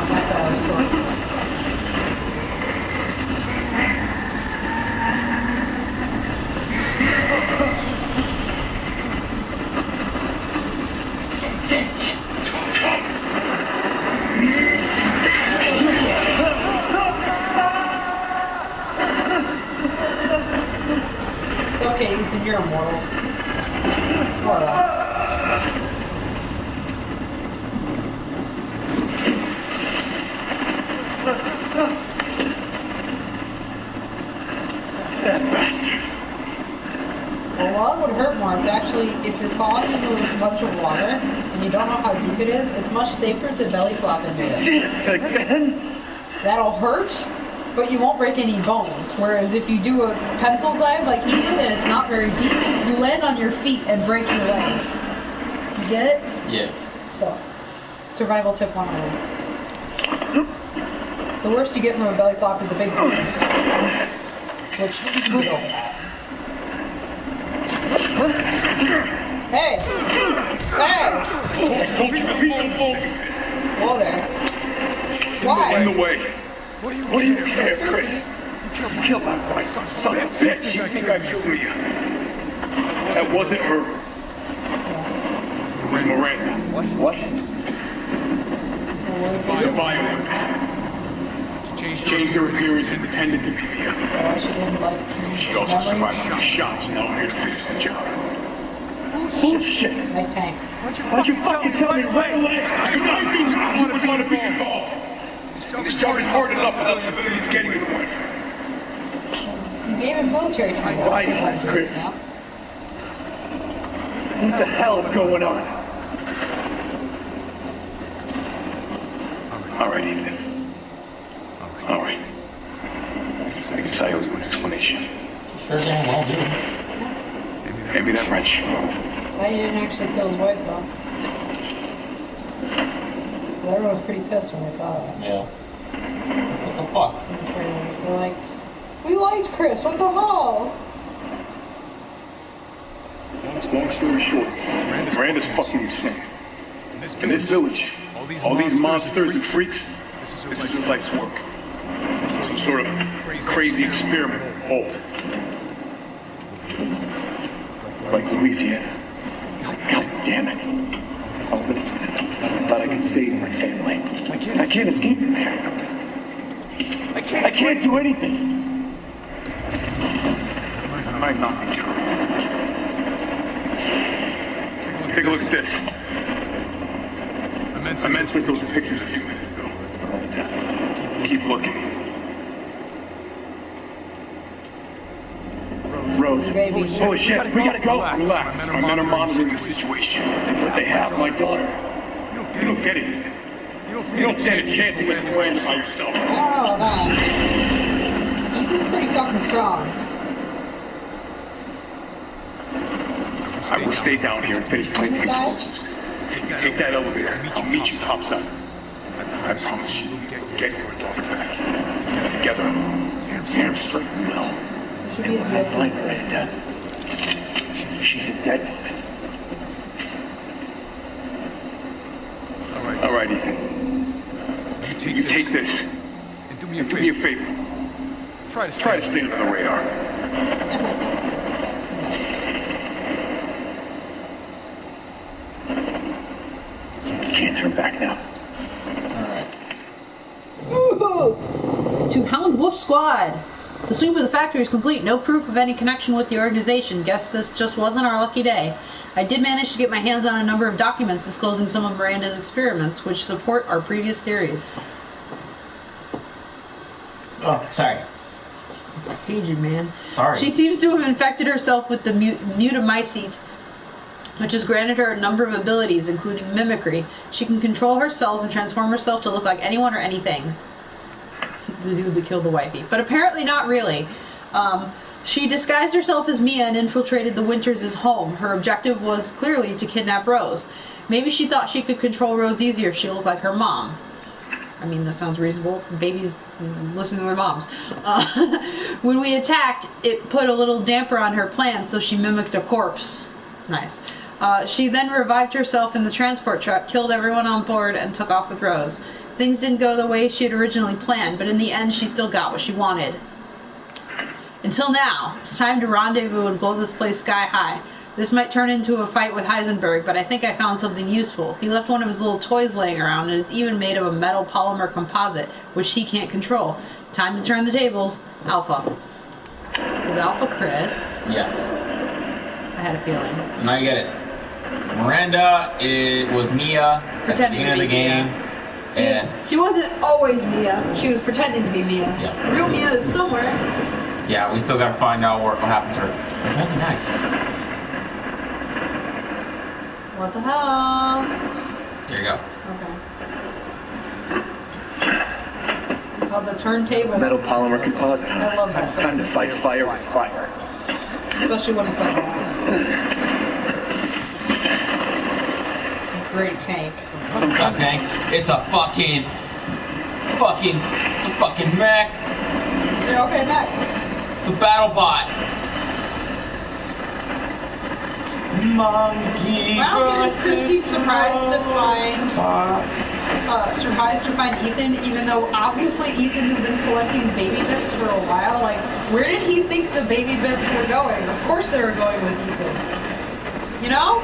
mecca of sorts. It's okay, Ethan, you're immortal. More or less. Well, while it would hurt more, it's actually, if you're falling into a bunch of water and you don't know how deep it is, it's much safer to belly flop into it. That'll hurt, but you won't break any bones. Whereas if you do a pencil dive like he did and it's not very deep, you land on your feet and break your legs. You get it? Yeah. So, survival tip 101. The worst you get from a belly flop is a big bruise. Which we know that. Hey! Hey! Whoa there. Why? In the way. What do you care, Chris? You killed that boy. Son of a bitch. You think I killed you? That wasn't her. It was Miranda. What? What is She's a it? bioweapon. changed her appearance and pretended to be Mia. Why she didn't like She also memories? survived shots and now appears to finish the job. Bullshit! Nice tank. Why'd you fucking tell me right away? I didn't want to be involved. This job is hard enough without civilians getting in the way. You gave him military training. Right, Chris. What the hell is going on? All right, Ethan. All right. I guess I owe you an explanation. Sure damn well do. Maybe that wrench. Glad you didn't actually kill his wife, though. Everyone was pretty pissed when they saw that. Yeah. What the fuck? In the trailers. They're like, we liked Chris, what the hell? Long story short, Miranda's fucking insane. In this village, all these monsters and freaks, this is her life's work. Some sort of crazy experiment. Oh. Like Louisiana. God damn it. All this, I thought I could save my family. I can't escape from here. I can't do anything. That might not be true. Take a look at this. I meant to those pictures a few minutes ago. Keep looking. Rose. Holy shit, we gotta go. Relax. My men are monitoring the situation. They have my daughter. You don't get it. You don't stand a chance against Miranda by yourself. I don't know about that. Ethan's pretty fucking strong. I will stay down here and finish playing things closest. Take that elevator. I'll meet you topside. I promise you, get your daughter back. Together. Damn straight we will. We should be in Like DSC. Red's death. She's a dead woman. All right, Ethan. You take this. And do me a favor. Try to stay under the radar. Can't turn back now. Ooh! To Hound Wolf Squad! The sweep of the factory is complete. No proof of any connection with the organization. Guess this just wasn't our lucky day. I did manage to get my hands on a number of documents disclosing some of Miranda's experiments, which support our previous theories. Oh, sorry. Aged man. Sorry. She seems to have infected herself with the mutamycete, which has granted her a number of abilities, including mimicry. She can control her cells and transform herself to look like anyone or anything. The dude that killed the wifey. But apparently not really. She disguised herself as Mia and infiltrated the Winters' home. Her objective was clearly to kidnap Rose. Maybe she thought she could control Rose easier if she looked like her mom. I mean, that sounds reasonable. Babies listen to their moms. When we attacked, it put a little damper on her plans, so she mimicked a corpse. Nice. She then revived herself in the transport truck, killed everyone on board, and took off with Rose. Things didn't go the way she had originally planned, but in the end she still got what she wanted. Until now, it's time to rendezvous and blow this place sky high. This might turn into a fight with Heisenberg, but I think I found something useful. He left one of his little toys laying around, and it's even made of a metal polymer composite, which he can't control. Time to turn the tables. Alpha. Is Alpha Chris? Yes. I had a feeling. So now you get it. Miranda, it was Mia at the Pretending beginning to of the be game. Mia. And She wasn't always Mia. She was pretending to be Mia. Yeah. Real Mia is somewhere. yeah, we still gotta find out what happened to her. Hold the next. What the hell? There you go. Okay. Oh, the turntables. Metal polymer composite. I love that. Time to fight fire with fire. Especially when it's like that. Great tank. That tank. It's a fucking mech. Yeah, okay, Matt. It's a battle bot. Monkey. Wow, he seemed surprised to find Ethan, even though obviously Ethan has been collecting baby bits for a while. Like, where did he think the baby bits were going? Of course they were going with Ethan. You know?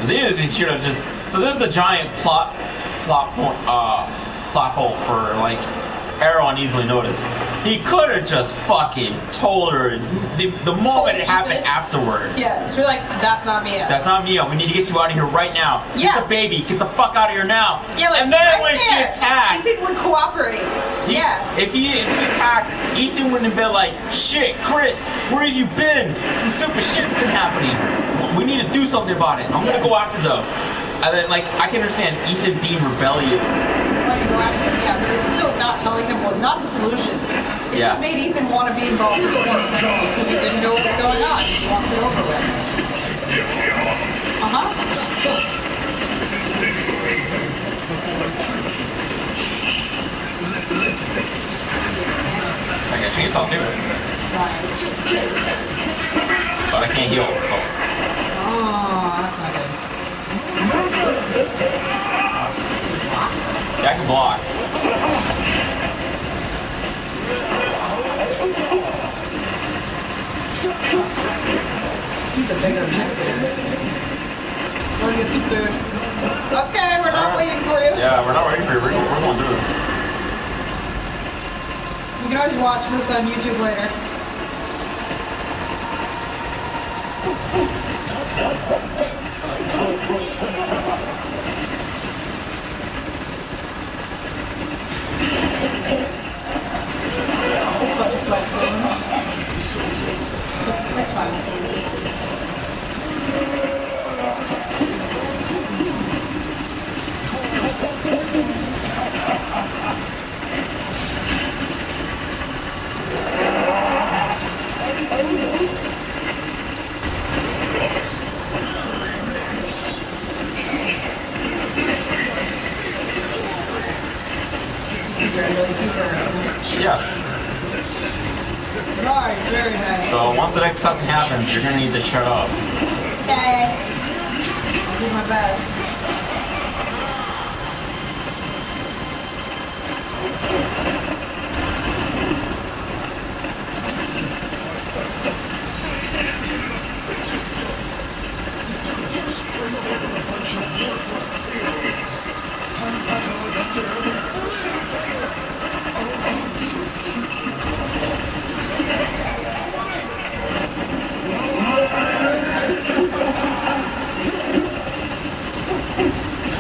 The thing is, they should have just. So this is the giant plot hole for like everyone easily noticed. He could have just fucking told her the moment it happened afterward. Yeah, so we're like, that's not Mia. That's not Mia. We need to get you out of here right now. Yeah. Get the baby. Get the fuck out of here now. Yeah, like, and then right when she there. attacked, Ethan would cooperate. Yeah. If he attacked, Ethan wouldn't have been like, shit, Chris, where have you been? Some stupid shit's been happening. We need to do something about it. I'm gonna go after them. And then, like, I can understand Ethan being rebellious. Yeah, but it's still not telling him was not the solution. It just made Ethan want to be involved more because he didn't know what was going on. He wants it over with. I got a chainsaw too. But I can't heal, so. Oh, that's not good. Yeah, I can block. He's a bigger man. We're gonna get some food. Okay, we're not waiting for you. Yeah, we're not waiting for you. We're going to do this. You can always watch this on YouTube later. That's fine. Yeah. Nice, very nice. So once the next cutscene happens, you're gonna need to shut up. Okay. I'll do my best.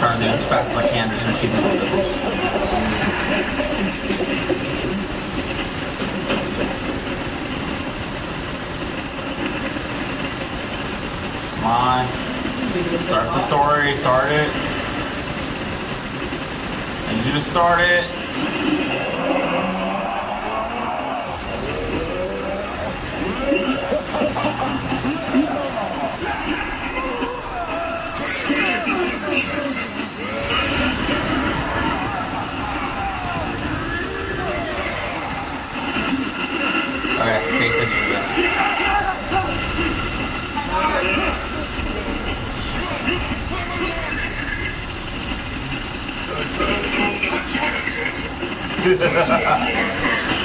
Trying to do as fast as I can to achieve this. Come on. Start the story. Start it. I need you to start it. Okay, pay attention to this.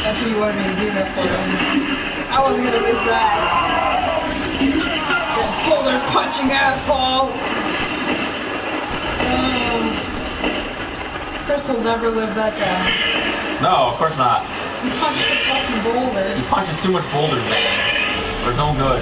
That's what you wanted me to do that for. I wasn't gonna miss that. That boulder punching asshole. Chris will never live that down. No, of course not. He punched the fucking boulder. He punches too much boulders, man. For his own good.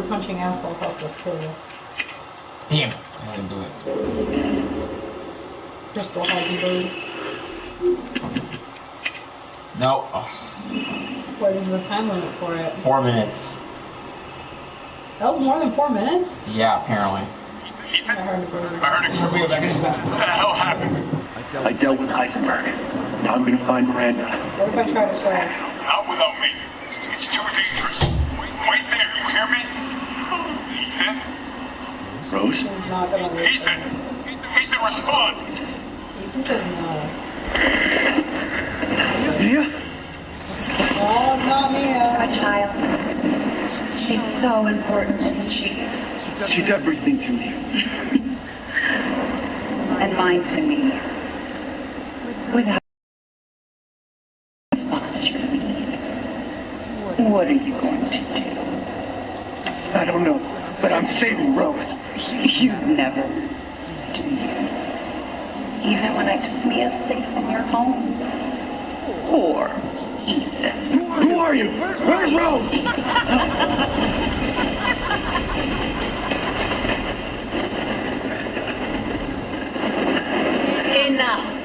Punching asshole helped us kill you. Damn it. I didn't do it. Crystal has a bird. No. Oh. What is the time limit for it? 4 minutes. That was more than 4 minutes? Yeah, apparently. Ethan? I heard it earlier. I heard it. What the hell happened? I dealt with Heisenberg. Now I'm gonna find Miranda. What if I try to say? Not without me. It's too dangerous. Wait there, you hear me? Ethan? Rose? He's not gonna listen. Ethan! Ethan, respond! Ethan says no. Mia? Oh, it's not Mia. My child. She's so important, isn't she? She's everything to me. And mine to me. Without what are you going to do? I don't know, but I'm saving Rose. You never do. Even when I took Mia's place in your home. Or Ethan. Who are you? Where's Rose? Enough.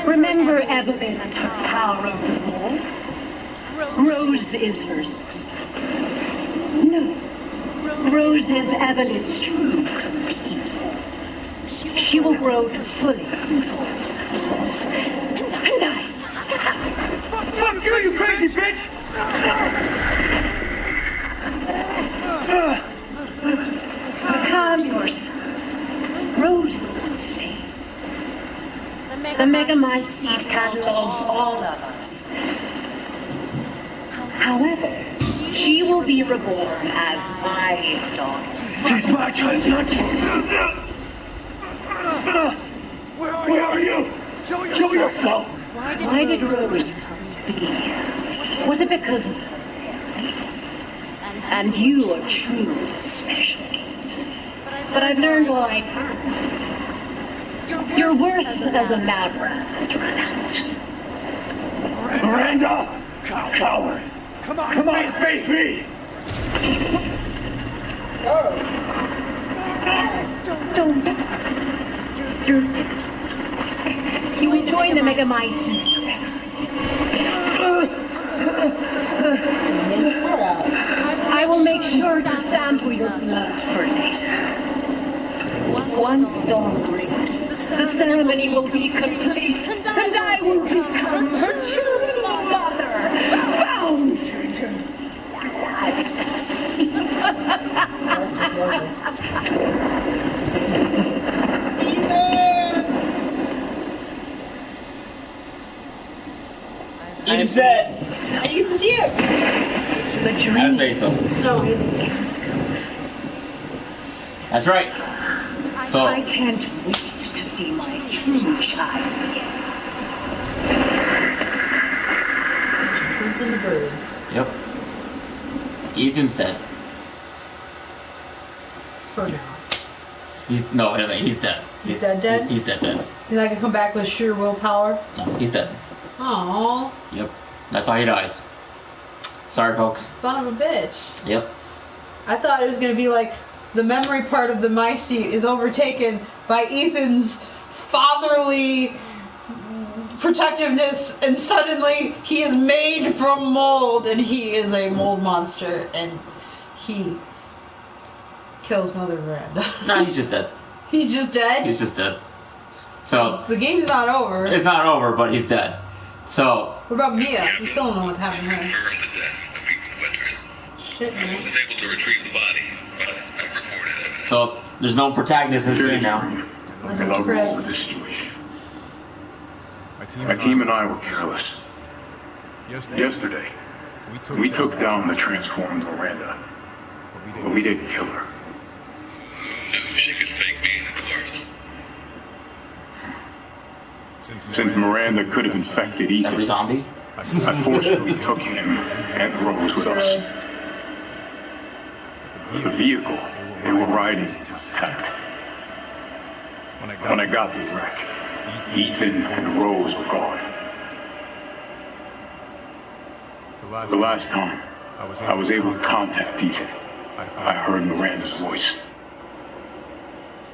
Remember Evelyn and her power over the world? Rose is her successor. No. Rose is Evelyn's true people. She will grow to fully control us. And I. Fuck you, you crazy bitch! Calm yourself. Rose is safe. The Megamine seed catalogs all of us. However, she will be reborn as my daughter. She's my child, not yours. Where are you? Show yourself! Why did Rose be? Was it because of this? And you are true specialists. But I've learned why your worth as a maverick has run out. Miranda! Coward! Come on, face me! You will join the Megamice. I will make sure to sample your blood for later. Once storm breaks, the ceremony will be complete, and I will become her true mother, bound to Ethan says. I get to see it. the That's dream. Basil. So, That's right. So, I can't wait to see my true child again. birds and the birds. yep. Ethan's dead. For now. He's dead. He's dead? He's dead. He's not gonna come back with sheer willpower? No, he's dead. Aww. Yep. That's how he dies. Sorry, folks. Son of a bitch. Yep. I thought it was gonna be like the memory part of the my seat is overtaken by Ethan's fatherly protectiveness, and suddenly he is made from mold, and he is a mold monster, and he kills Mother Miranda. No, he's just dead. He's just dead? He's just dead. So, The game's not over. it's not over, but he's dead. So, What about Mia? We still don't know what's happening to her. Confirmed the death of the weak witness. Shit, I man. wasn't able to retrieve the body, but I've recorded evidence. so there's no protagonist in this game now. Unless And it's I'll roll with Chris. this situation. My team and I were careless. Yesterday, we took down the transformed Miranda, but we didn't kill her. Knew she could fake me, of course. Since Miranda could have infected Every Ethan, zombie? I forcibly took him and Rose with us. The vehicle they were riding was attacked. When I got to the wreck, Ethan and Rose were gone. The last time I was able to contact Ethan, I heard Miranda's voice.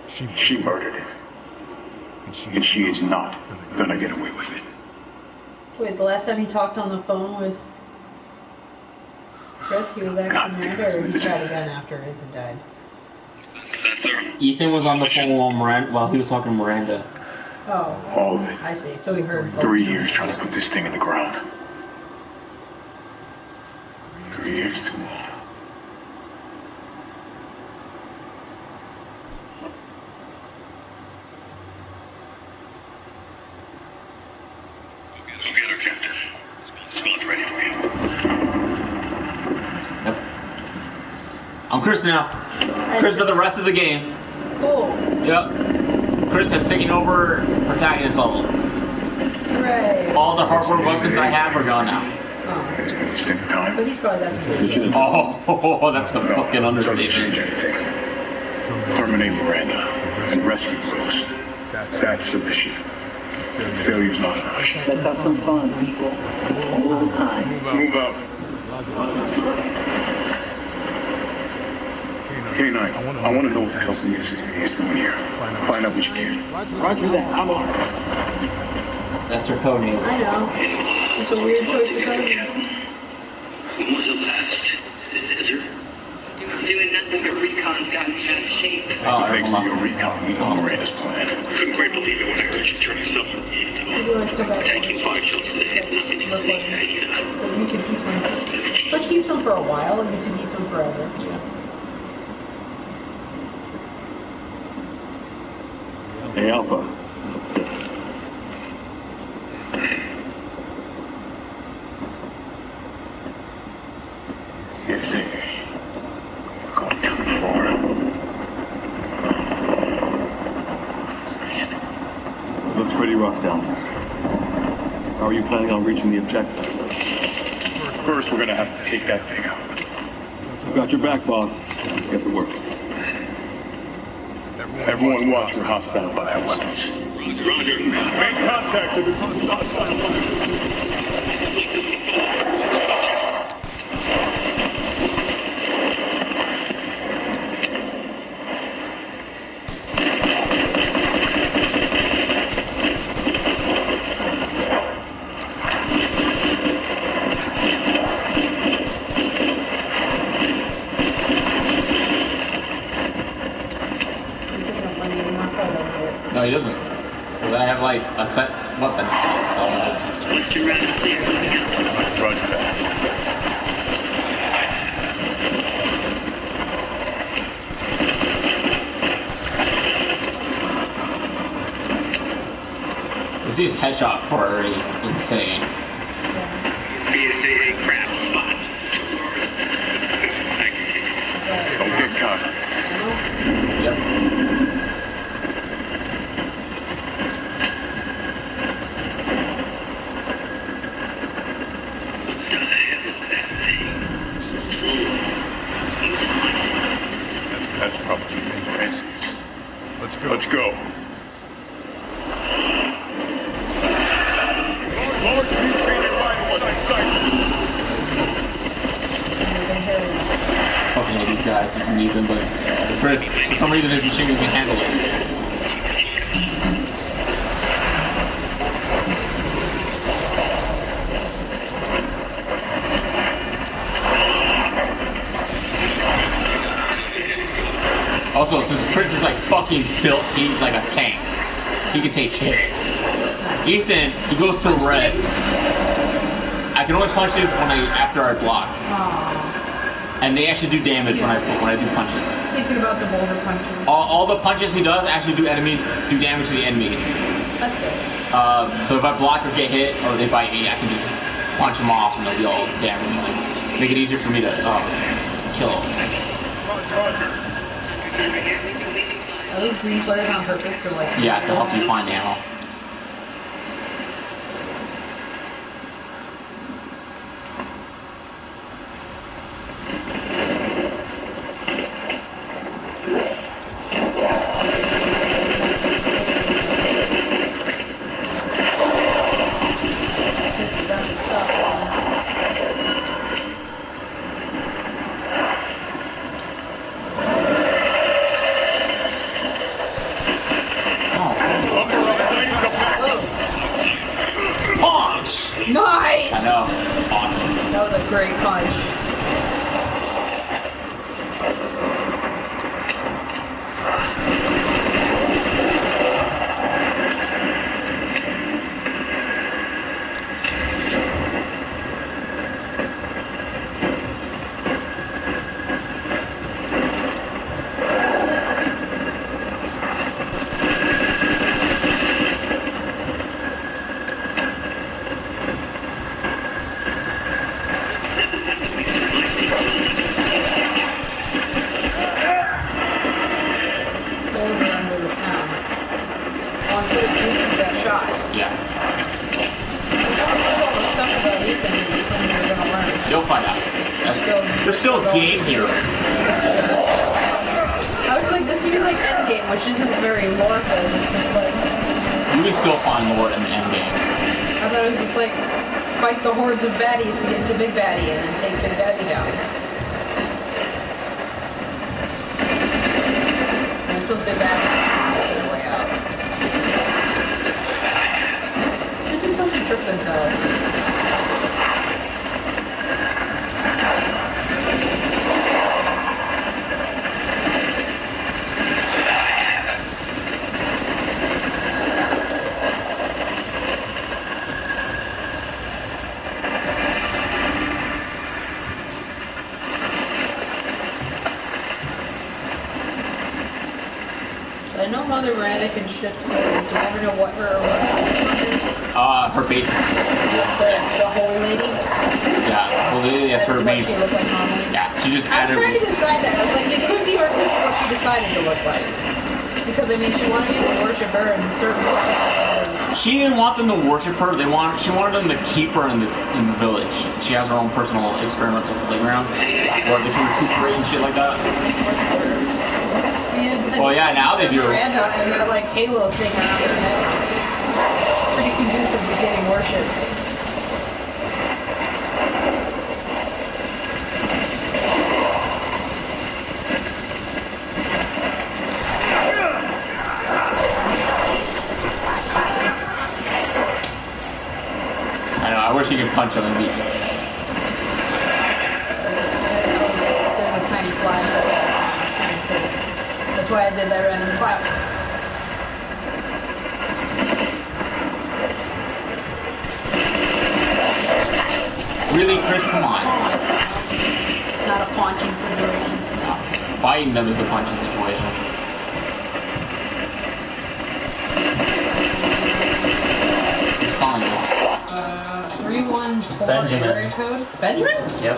She murdered him, and she is not gonna get away with it. Wait, the last time he talked on the phone with Chris? He was asking Miranda, or he tried again after Ethan died? Ethan was on the phone with Miranda while he was talking to Miranda. Oh. All of it. I see. So he heard. 3 years trying to put this thing in the ground. 3 years too long. Go get her, Captain. Squad's ready for you. Yep. I'm Chris now. Chris for the rest of the game. Cool. Yep. Chris has taken over protagonist level. Hooray. All the hardware weapons I have are gone now. Oh. Extended time. But he's probably got some good shit. Oh, that's a fucking Doesn't understatement. change anything. Terminate Miranda and rescue Rose. That's the mission. Failure's not an option. Let's have some fun, people. All the time. Move out. K9, I want to know what the hell the assistant is doing here. Find out what you can. Roger that. I'm on. That's her code name. I know. It's a weird choice of code. When was it last? Is there? Doing nothing but recon's got me out of shape. Thanks to your recon, we know Miranda's plan. Couldn't quite believe it when I heard you turn yourself in the end. Maybe always took out Taking partials to the because snake. YouTube keeps them. Twitch keeps them for a while, and YouTube keeps them forever. Yeah. Hey, Alpha. Yes, sir. Gone too far. Looks pretty rough down there. How are you planning on reaching the objective? First, we're gonna have to take that thing out. I've got your back, boss. Let's get to work. Everyone watch for hostile bioweapons. Roger. Make contact with the hostile bioweapons. No, he doesn't. Because I have like a set weapon. So. Once you're around clear, Roger that. This headshot part is insane. CSA crap spot. Don't get caught. Yep. That's probably right. Let's go. Let's go. Lord, you can't find what I Fucking hate these guys if you need them, but Chris, for some reason, this machine can handle it. Also, since Chris is like fucking built, he's like a tank. He can take hits. Ethan, he goes to red. I can only punch him after I block. And they actually do damage when I do punches. Thinking about the boulder punches. All the punches he does actually do damage to the enemies. That's good. So if I block or get hit or they bite me, I can just punch them off and they'll be all damaged. Like, make it easier for me to kill them. Are those green flares on purpose to like? Yeah, to help you find ammo. Nice! I know. Awesome. That was a great punch. There's still a game here. I was like, this seems like Endgame, which isn't very lore-filled. It's just like... You can still find lore in the Endgame. I thought it was just like, fight the hordes of baddies to get to Big Baddie and then take Big Baddie down. And those Big Baddies, that's the way out. This is something Krypton fell. I know Mother Miranda can shift forward. Do you ever know what her form is? Her base. The holy lady? Yeah, well, yes, her What main. she looked like normally? Yeah, she just I was added. trying to decide that. I was like, it could be or it could be what she decided to look like. Because, I mean, she wanted people to worship her and certainly that is... She didn't want them to worship her. She wanted them to keep her in the village. She has her own personal experimental playground where they can recuperate and shit like that. Well, yeah, now they do. Miranda and that, like, halo thing around her head is pretty conducive to getting worshipped. I know, I wish you could punch him and beat him. There's a tiny fly. That's why I did that random clap. Really, Chris, come on. Not a punching situation. Fighting them is a punching situation. It's fine. 314 Benjamin. area code. Benjamin? Yep.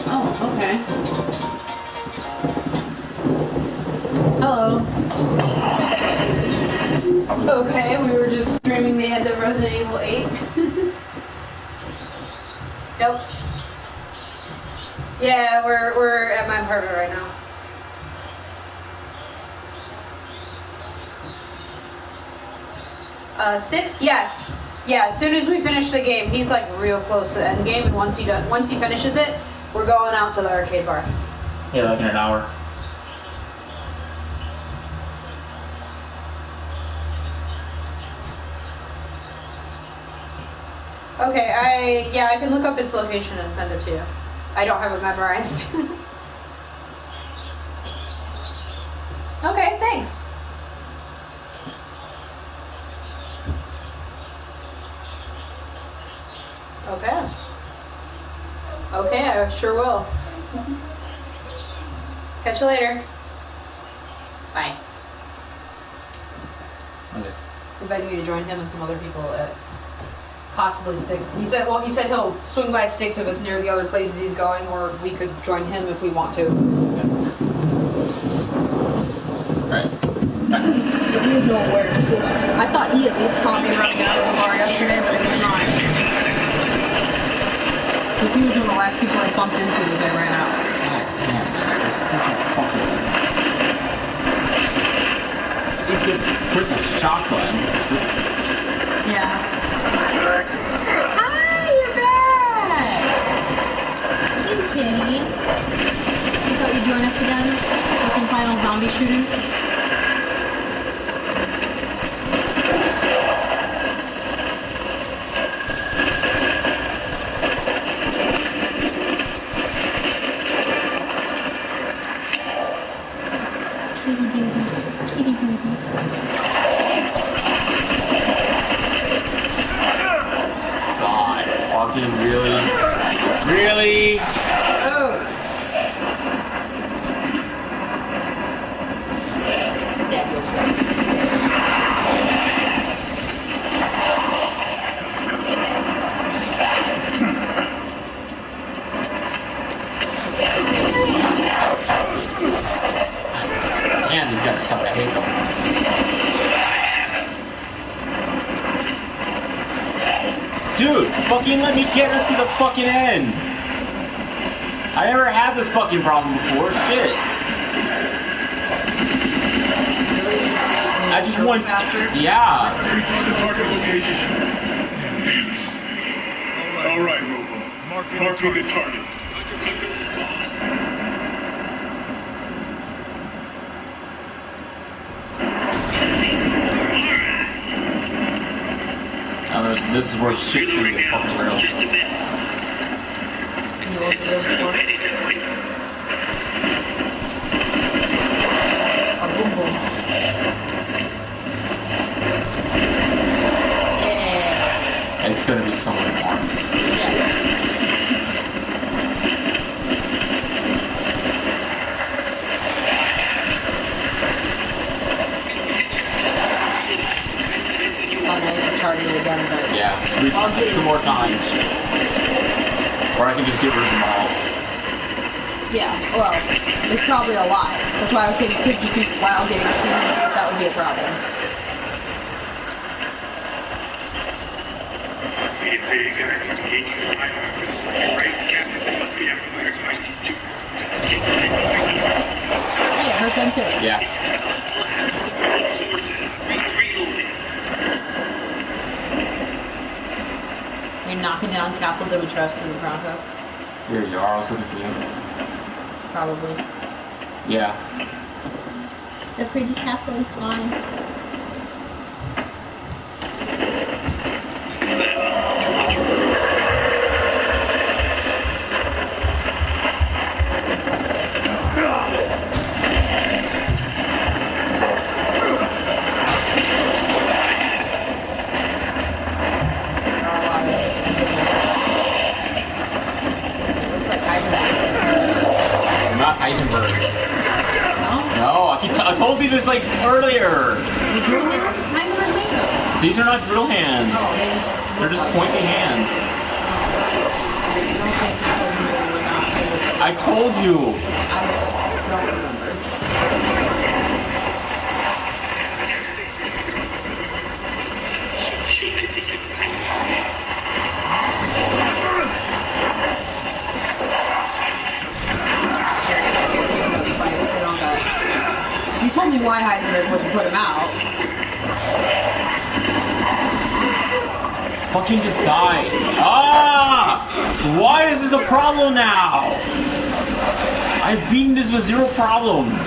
Oh, okay. Hello. Okay, we were just streaming the end of Resident Evil 8. Yep. Yeah, we're at my apartment right now. Sticks? Yes. Yeah, as soon as we finish the game, he's like real close to the end game, and once he finishes it, we're going out to the arcade bar. Yeah, like in an hour. Okay, I can look up its location and send it to you. I don't have it memorized. Okay, thanks. Okay. Okay, I sure will. Catch you later. Bye. Okay. Invited me to join him and some other people at possibly Sticks. He said he'll swing by Sticks if it's near the other places he's going, or we could join him if we want to. Alright. But he has no awareness. I thought he at least caught me running out of the bar yesterday, but he was not. Because he was one of the last people I bumped into as I ran out. God damn, man. There's such a fucking... He's good. Chris a shotgun. Yeah. Hi, you're back! Hey, kitty. You thought you'd join us again for some final zombie shooting? Kitty baby. Kitty baby. God, fucking really? Really? Oh! Stab yourself. Damn, these guys suck. I hate them. Dude, fucking let me get her to the fucking end. I never had this fucking problem before. Shit. Really? I just Go want. faster? Yeah. Reach the target location. All right, Robo. Marking the target. This is where shit's gonna get fucking real. A boom boom. Yeah. It's gonna be so much more. I'll make the target again, but Yeah, I'll get two more times. Or I can just get rid of them all. yeah. Well, it's probably a lot. That's why I was saying 50 feet while getting seen, but that would be a problem. Yeah, hurt them too. Yeah. You're knocking down Castle Dimitrescu in the process. Here you are. I was looking for you. Probably. Yeah. The pretty castle is gone. Not Heisenberg's. No? No, I told you this like earlier. The drill hands? Heisenberg made them. These are not drill hands. No, They're just pointy hands. I don't think you told me they were not. I told you. I don't remember. You told me why Heisenberg wouldn't put him out. Fucking just die. Ah! Why is this a problem now? I've beaten this with zero problems.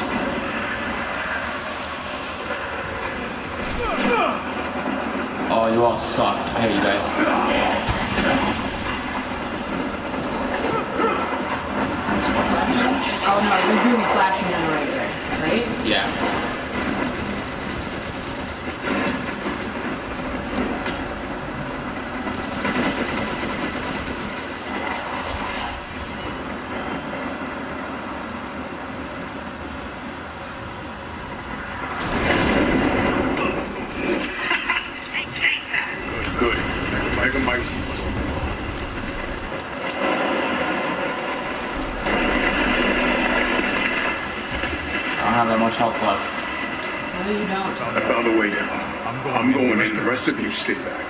Oh, you all suck. I hate you guys. Oh no, you're doing flash and then a regular, right? Yeah. Good. Mega Mike's. I don't have that much health left. No, you don't. I found a way down. I'm going in. The rest of you stay back.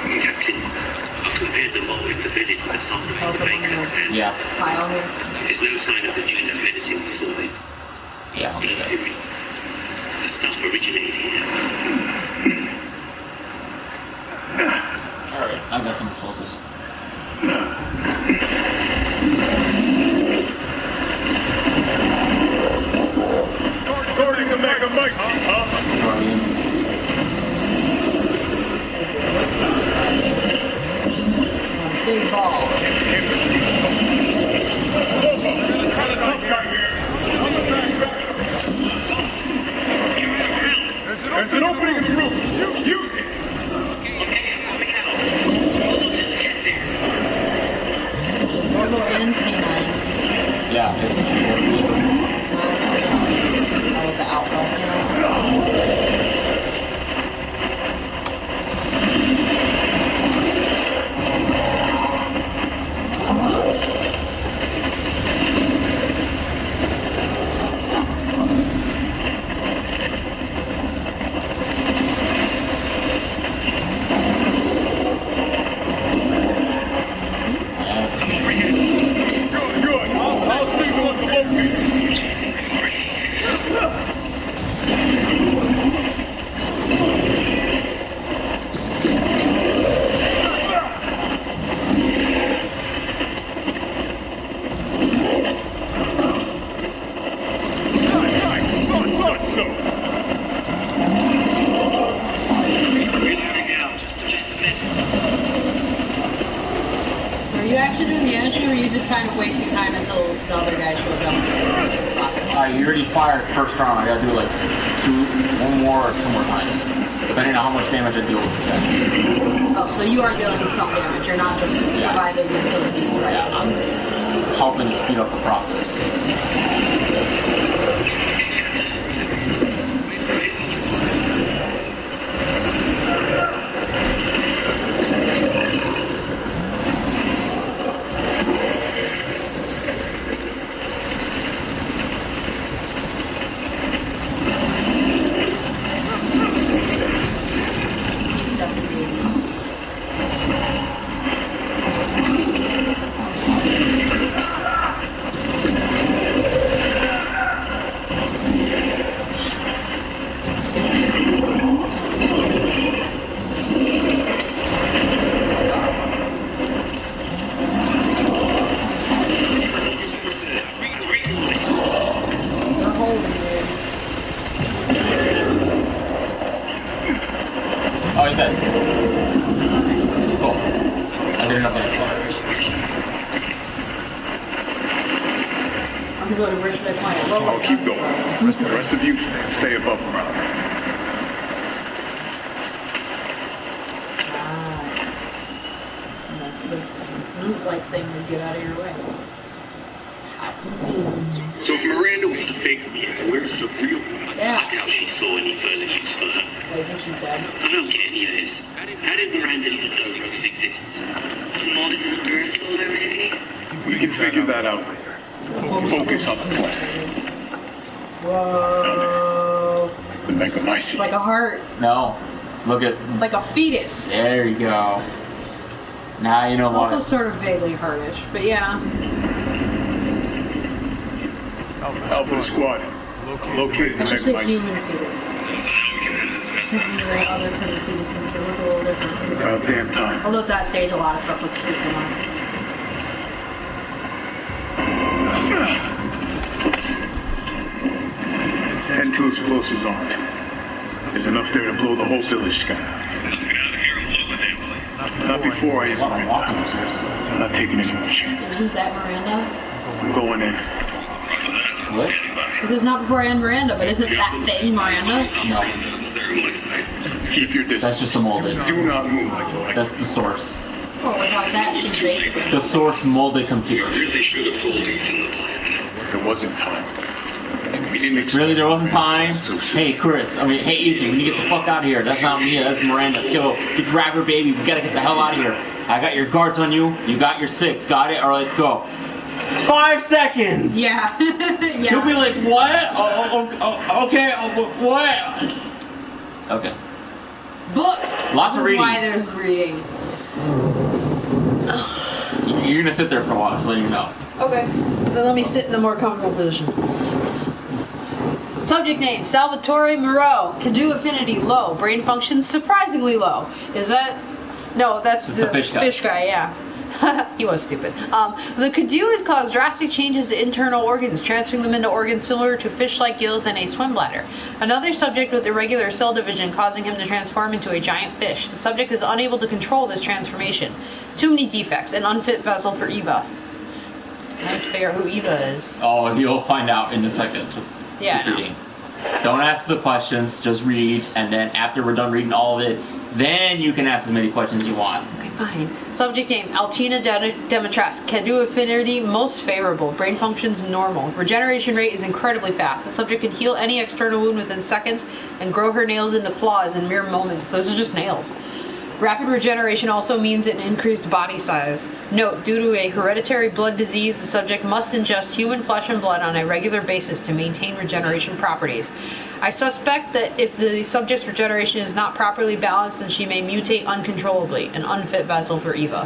Captain, I compared the mold with the medicine with some of the makers and Yeah. Pile here. there's no sign of the gene of medicine before it. Yeah. The stuff originated here. Alright, I got some explosives. Guarding the Mega Mike. A big ball. There's an opening in the roof. Use it. Orbo and canine. Yeah, it's working. That was the alpha. Good. you actually doing the energy, or are you just kind of wasting time until the other guy shows up? Alright, you already fired first round. I gotta do like one more or 2 more times, depending on how much damage I deal with that. Oh, so you are dealing with some damage. You're not just surviving until he's ready. Yeah, I'm helping to speed up the process. Oh, he's dead. Cool. I did nothing. I'm going to where should I point it? So I'll keep going. The rest of you stay above ground. The loop-like thing is get out of your way. So if Miranda was the fake one, where's the real one? Yeah. I doubt she saw any further use for her. I think she's dead. I don't get any of this. How did Miranda even know Rose exists? More than the bird told her, maybe? We can figure that out later. Focus on the plan. Whoa. The Megamycete. Like a heart. No. Look at. Like a fetus. There you go. Now you know what. Also sort of vaguely heartish, but yeah. Alpha Squad. Locate the I should say Megamycete. human fetus. Simply the other kind of fetuses, they look a little different. About damn time. Although at that stage, a lot of stuff looks pretty similar. And 2 explosives on it. There's enough there to blow the whole village sky. Not before I hit Miranda. I'm not taking any more chances. Isn't that Miranda? I'm going in. What? This is not before I end Miranda, but isn't that thing Miranda? No. Keep your distance. That's just a molded. Do not move. That's the source. Oh, without that, she's basically. The source molded computer. Really should have told me from the plan. There wasn't time. We didn't expect Really, there wasn't time? so soon. Hey, Chris. Hey, Ethan. We need to get the fuck out of here. That's not me. That's Miranda. Let's go. Grab her, baby. We gotta get the hell out of here. I got your guards on you. You got your 6. Got it? Alright, let's go. 5 seconds! Yeah. Yeah. You'll be like, what? Okay. What? Okay. Books! Lots of This is reading. why there's reading. You're gonna sit there for a while, just letting you know. Okay. Then let me sit in a more comfortable position. Subject name, Salvatore Moreau. Can do affinity, low. Brain function, surprisingly low. Is that... No, that's It's the fish guy. Fish guy, yeah. He was stupid. The Kadu has caused drastic changes to internal organs, transferring them into organs similar to fish-like gills and a swim bladder. Another subject with irregular cell division causing him to transform into a giant fish. The subject is unable to control this transformation. Too many defects. An unfit vessel for Eva. I have to figure out who Eva is. Oh, you'll find out in a second. Just Yeah, keep I know. reading. Don't ask the questions, just read, and then after we're done reading all of it, then you can ask as many questions you want. Okay, fine. Subject name, Alcina Demetras. Can do affinity, most favorable. Brain functions normal. Regeneration rate is incredibly fast. The subject can heal any external wound within seconds and grow her nails into claws in mere moments. Those are just nails. Rapid regeneration also means an increased body size. Note, due to a hereditary blood disease, the subject must ingest human flesh and blood on a regular basis to maintain regeneration properties. I suspect that if the subject's regeneration is not properly balanced, then she may mutate uncontrollably, an unfit vessel for Eva.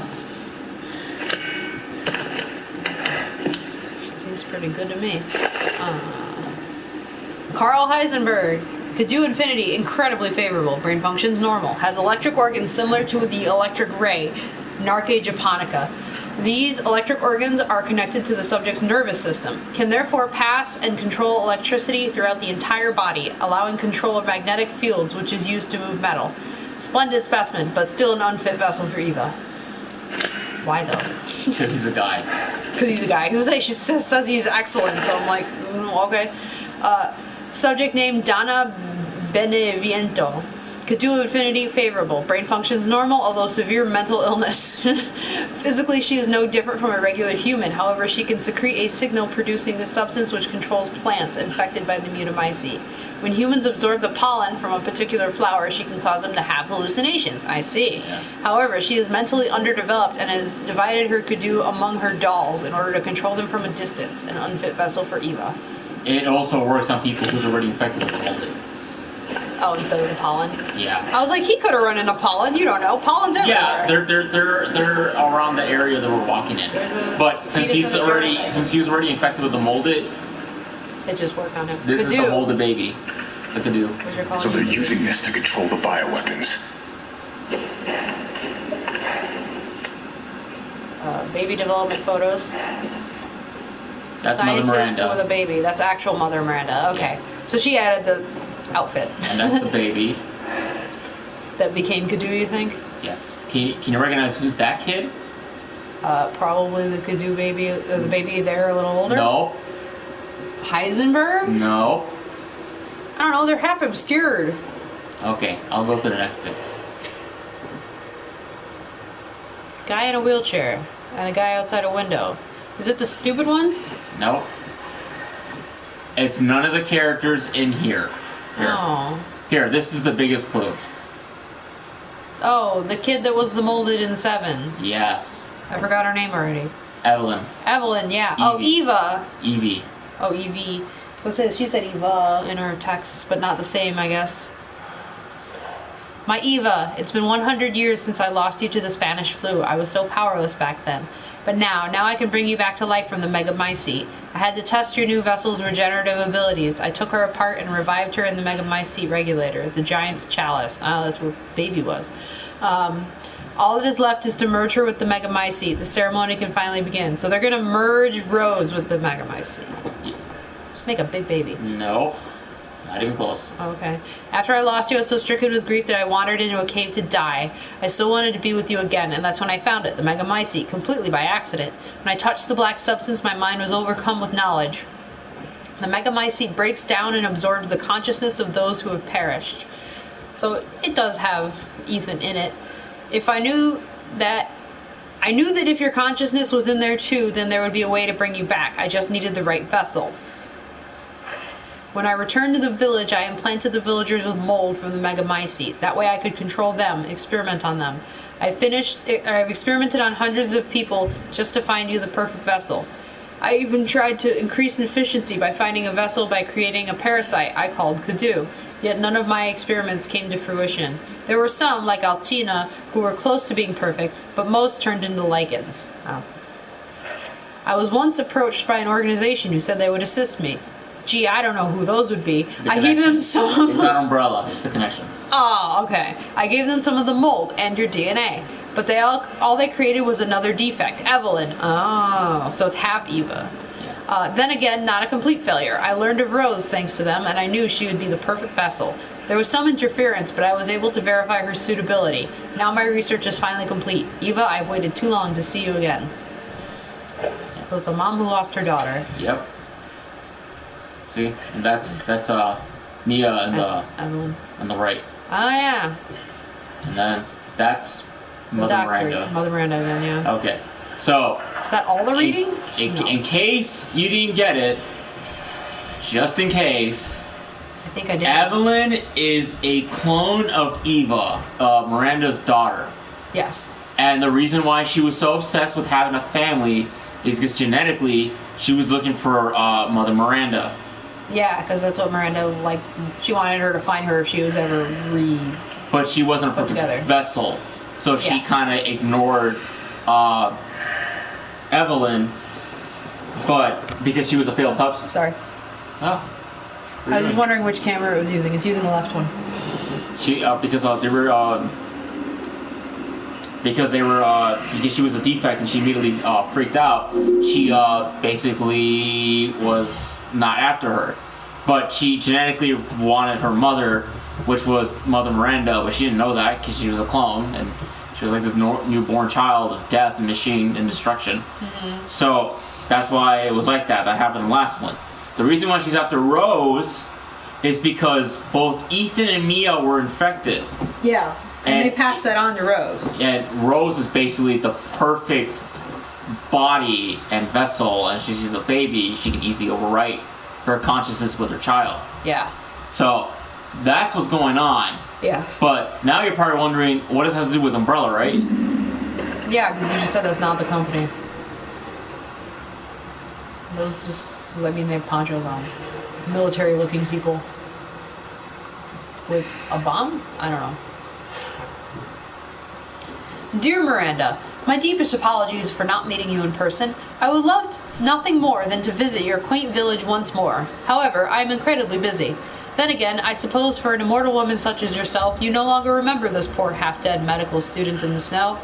She seems pretty good to me. Carl Heisenberg. Could do infinity, incredibly favorable. Brain functions normal. Has electric organs similar to the electric ray, Narke japonica. These electric organs are connected to the subject's nervous system, can therefore pass and control electricity throughout the entire body, allowing control of magnetic fields, which is used to move metal. Splendid specimen, but still an unfit vessel for Eva. Why though? Because he's a guy. Because he's a guy. Because she says he's excellent, so I'm like, okay. Subject name Donna Beneviento. Cthulhu Infinity favorable. Brain functions normal, although severe mental illness. Physically, she is no different from a regular human. However, she can secrete a signal producing the substance which controls plants infected by the mutamycete. When humans absorb the pollen from a particular flower, she can cause them to have hallucinations. I see. Yeah. However, she is mentally underdeveloped and has divided her Cthulhu among her dolls in order to control them from a distance, an unfit vessel for Eva. It also works on people who's already infected with the mold. Oh, instead of the pollen? Yeah. I was like, he could have run into pollen. You don't know. Pollen's everywhere. Yeah, they're around the area that we're walking in. But since he was already infected with the molded, it just worked on him. This is the molded baby. The Cthulhu. So they're using this to control the bioweapons. Baby development photos. That's Scientist Mother Miranda. with a baby. That's actual Mother Miranda. Okay. Yeah. So she added the outfit. And that's the baby. That became Cthulhu, you think? Yes. Can you recognize who's that kid? Probably the Cthulhu baby. The baby there, a little older. No. Heisenberg? No. I don't know. They're half obscured. Okay, I'll go to the next bit. Guy in a wheelchair and a guy outside a window. Is it the stupid one? No. It's none of the characters in here. Oh. Here, this is the biggest clue. Oh, the kid that was the molded in 7. Yes. I forgot her name already. Evelyn. Evelyn, yeah. Evie. Oh, Eva. Evie. Oh, Evie. She said Eva in her text, but not the same, I guess. My Eva, it's been 100 years since I lost you to the Spanish flu. I was so powerless back then. But now I can bring you back to life from the megamycete. I had to test your new vessel's regenerative abilities. I took her apart and revived her in the megamycete regulator, the giant's chalice. Oh, that's where baby was. All that is left is to merge her with the megamycete. The ceremony can finally begin. So they're going to merge Rose with the megamycete. Make a big baby. No. Not even close. Okay. After I lost you, I was so stricken with grief that I wandered into a cave to die. I still wanted to be with you again, and that's when I found it, the megamycete, completely by accident. When I touched the black substance, my mind was overcome with knowledge. The megamycete breaks down and absorbs the consciousness of those who have perished. So it does have Ethan in it. If I knew that if your consciousness was in there too, then there would be a way to bring you back. I just needed the right vessel. When I returned to the village, I implanted the villagers with mold from the megamycete. That way I could control them, experiment on them. I've experimented on hundreds of people just to find you the perfect vessel. I even tried to increase efficiency by finding a vessel by creating a parasite I called Cthulhu. Yet none of my experiments came to fruition. There were some, like Altina, who were close to being perfect, but most turned into lichens. Oh. I was once approached by an organization who said they would assist me. Gee, I don't know who those would be. I gave them some. It's not Umbrella. It's the connection. Oh, okay. I gave them some of the mold and your DNA, but all they created was another defect. Evelyn. Oh, so it's half Eva. Then again, not a complete failure. I learned of Rose thanks to them, and I knew she would be the perfect vessel. There was some interference, but I was able to verify her suitability. Now my research is finally complete. Eva, I've waited too long to see you again. So it's a mom who lost her daughter. Yep. See, and that's Mia and Evelyn on the right. Oh yeah. And then that's Mother Miranda. Mother Miranda again, yeah. Okay, so is that all the reading? In case you didn't get it, just in case, I think I did. Evelyn is a clone of Eva, Miranda's daughter. Yes. And the reason why she was so obsessed with having a family is because genetically she was looking for Mother Miranda. Yeah, because that's what Miranda, she wanted her to find her if she was ever But she wasn't a perfect vessel, so she kind of ignored Evelyn, but because she was a failed substance. Sorry. Oh. I was just wondering which camera it was using. It's using the left one. Because she was a defect and she immediately freaked out. She basically was not after her, but she genetically wanted her mother, which was Mother Miranda, but she didn't know that because she was a clone, and She was like this newborn child of death and machine and destruction. Mm-hmm. So that's why it was like that. That happened in the last one. The reason why she's after Rose is because both Ethan and Mia were infected. Yeah, and they passed that on to Rose. And Rose is basically the perfect body and vessel, and she's a baby. She can easily overwrite her consciousness with her child. Yeah. So that's what's going on. Yeah. But now you're probably wondering, what does that have to do with Umbrella, right? Yeah, because you just said that's not the company. Those just, I mean, they have ponchos on. Military-looking people. With a bomb? I don't know. Dear Miranda, my deepest apologies for not meeting you in person. I would love nothing more than to visit your quaint village once more. However, I am incredibly busy. Then again, I suppose for an immortal woman such as yourself, you no longer remember this poor half-dead medical student in the snow.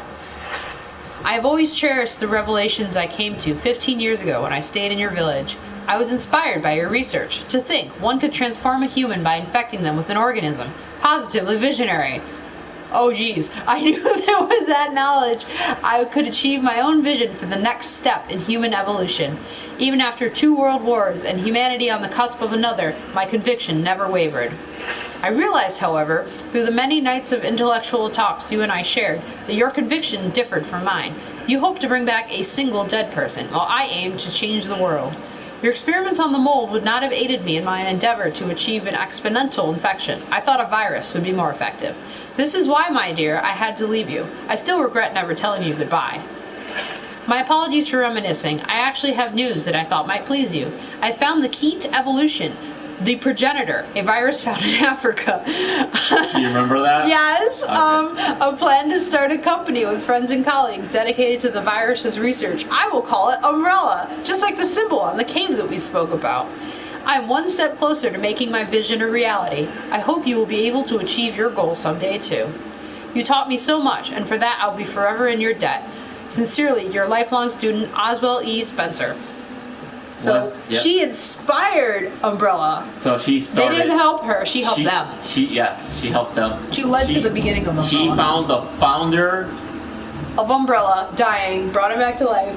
I have always cherished the revelations I came to 15 years ago when I stayed in your village. I was inspired by your research. To think one could transform a human by infecting them with an organism. Positively visionary. Oh geez, I knew that with that knowledge I could achieve my own vision for the next step in human evolution. Even after 2 world wars and humanity on the cusp of another, my conviction never wavered. I realized, however, through the many nights of intellectual talks you and I shared, that your conviction differed from mine. You hoped to bring back a single dead person, while I aimed to change the world. Your experiments on the mold would not have aided me in my endeavor to achieve an exponential infection. I thought a virus would be more effective. This is why, my dear, I had to leave you. I still regret never telling you goodbye. My apologies for reminiscing. I actually have news that I thought might please you. I found the key to evolution. The progenitor, a virus found in Africa. Do you remember that? Yes. Okay. A plan to start a company with friends and colleagues dedicated to the virus's research. I will call it Umbrella, just like the symbol on the cave that we spoke about. I'm one step closer to making my vision a reality. I hope you will be able to achieve your goal someday too. You taught me so much, and for that I'll be forever in your debt. Sincerely, your lifelong student, Oswell E. Spencer. So she inspired Umbrella. So she started. They didn't help her. She helped them. She helped them. She led to the beginning of Umbrella. She found the founder of Umbrella dying, brought him back to life,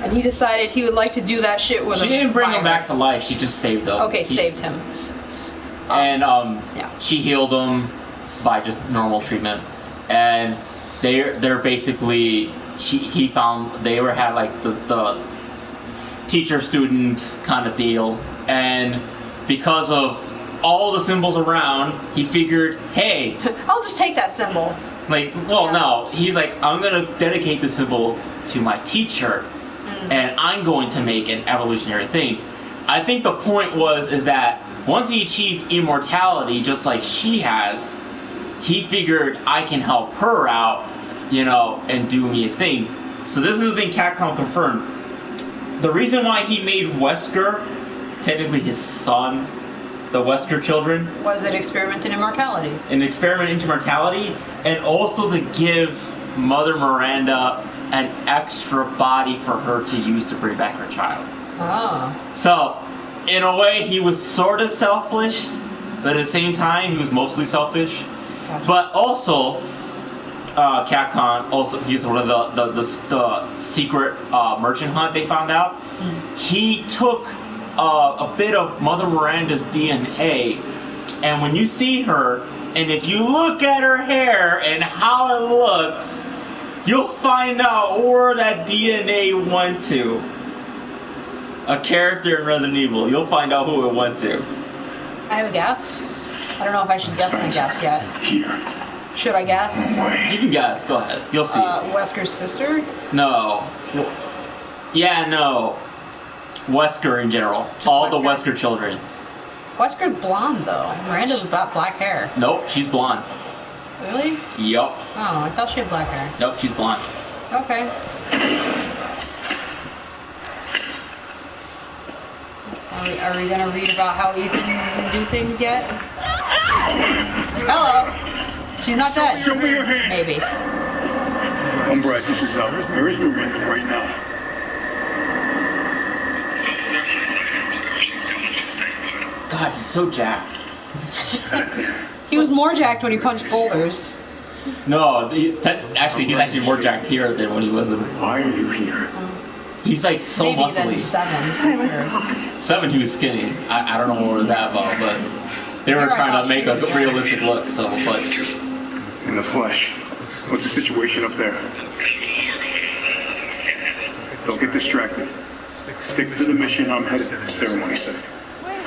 and he decided he would like to do that shit with him. She didn't bring him back to life. She just saved him. Okay, saved him. And she healed him by just normal treatment. And they're basically he found they had like the teacher-student kind of deal, and because of all the symbols around, he figured, hey, I'll just take that symbol. No, he's like, I'm gonna dedicate the symbol to my teacher, and I'm going to make an evolutionary thing. I think the point is that once he achieved immortality, just like she has, he figured I can help her out, and do me a thing. So this is the thing Capcom confirmed. The reason why he made Wesker, technically his son, the Wesker children, was an experiment in immortality. An experiment in immortality, and also to give Mother Miranda an extra body for her to use to bring back her child. Oh. So, in a way, he was sort of selfish, but at the same time, he was mostly selfish. Gotcha. But also, Capcom also used one of the secret merchant hunt they found out. He took a bit of Mother Miranda's DNA, and when you see her, and if you look at her hair and how it looks, you'll find out where that DNA went to. A character in Resident Evil, you'll find out who it went to. I have a guess. I don't know if I should guess my guess yet. Here. Should I guess? You can guess. Go ahead. You'll see. Wesker's sister? No. Yeah, no. Wesker in general. Just all Wesker? The Wesker children. Wesker's blonde, though. Miranda's got black hair. Nope, she's blonde. Really? Yup. Oh, I thought she had black hair. Nope, she's blonde. Okay. Are we gonna read about how Ethan can do things yet? Hello! She's not dead. Show me your hand. Maybe. Umbra, this is out. There is movement right now. God, he's so jacked. He was more jacked when he punched boulders. No, actually, he's actually more jacked here than when he was in. Why are you here? He's like so Maybe muscly. then 7. I was hot. 7, he was skinny. I don't know what was that about, but they were trying to make a realistic look. So, but In the flesh. What's the situation up there? Don't get distracted. Stick to the mission. I'm headed to the ceremony site.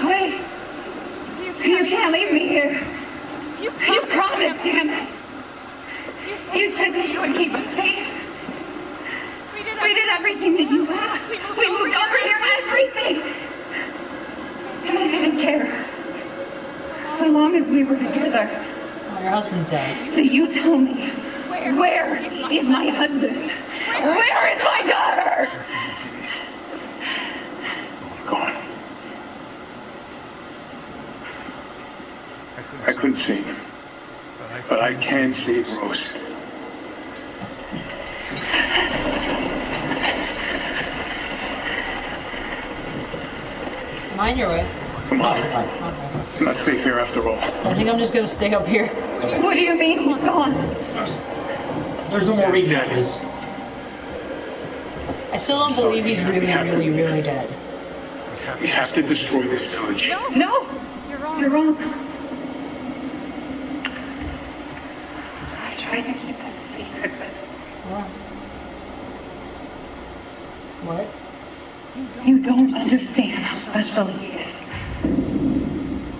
Wait. You can't leave me here. You promised him. You said that you would keep us safe. We did everything that you asked. We moved over here, everything. And I didn't care. So long as we were together. Oh, your husband's dead. So you tell me, where is my husband? Where is my daughter? Gone. I couldn't save him. But I can save Rose. Mind your way. Come on. Okay. It's not safe here after all. I think I'm just gonna stay up here. What do you mean he's gone? there's no more reading after this. I still don't believe he's really dead. We have to destroy this village. No, you're wrong. I tried to keep this secret, but What? you don't understand how special he is.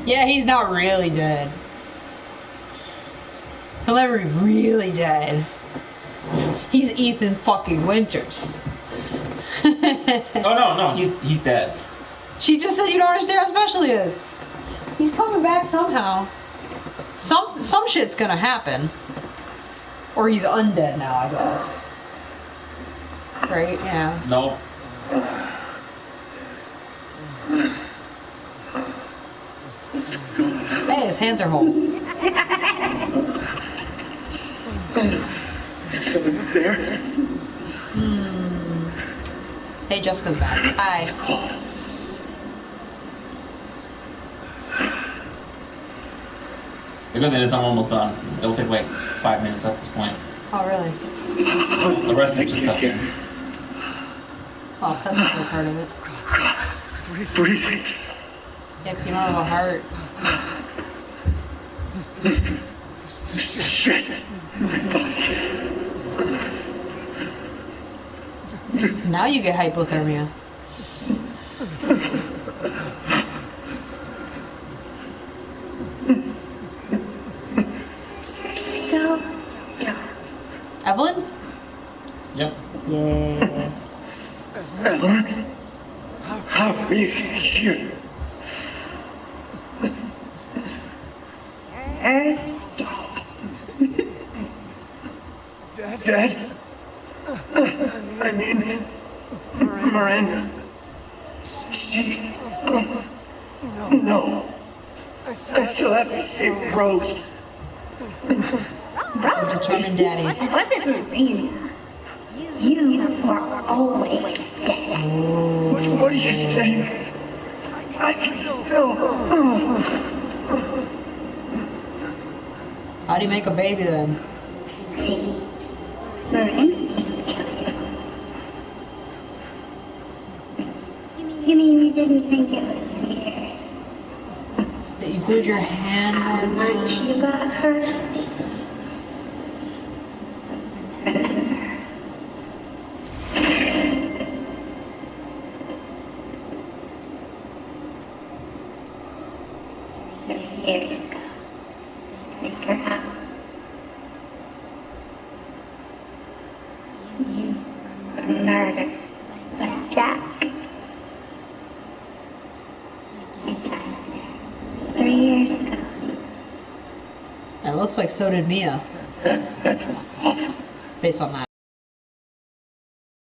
Yeah, he's not really dead. He'll never be really dead. He's Ethan fucking Winters. Oh no, he's dead. She just said you don't understand how special he is. He's coming back somehow. Some shit's gonna happen. Or he's undead now, I guess. Right? Yeah. No. Hey, his hands are whole. Someone there? Hey, Jessica's back. Hi. The good thing is I'm almost done. It'll take like 5 minutes at this point. Oh, really? The rest is just cutscenes. Oh, cutscenes are part of it. Freezing. Yeah, 'cause you don't have a heart. Shit. Now you get hypothermia. So, Evelyn? Yep. Yes. Evelyn? How are you here? Dad? I mean, Miranda. She... No. I still have to save Rose. A determined daddy. It wasn't Marina. You were always dead. What are you saying? I can still... How do you make a baby then? See, Marina. You mean you didn't think it was weird? That you glued your hand How more much you got hurt? Years ago, Baker House. You were murdered by Jack. You died 3 years ago. It looks like so did Mia. Based on that.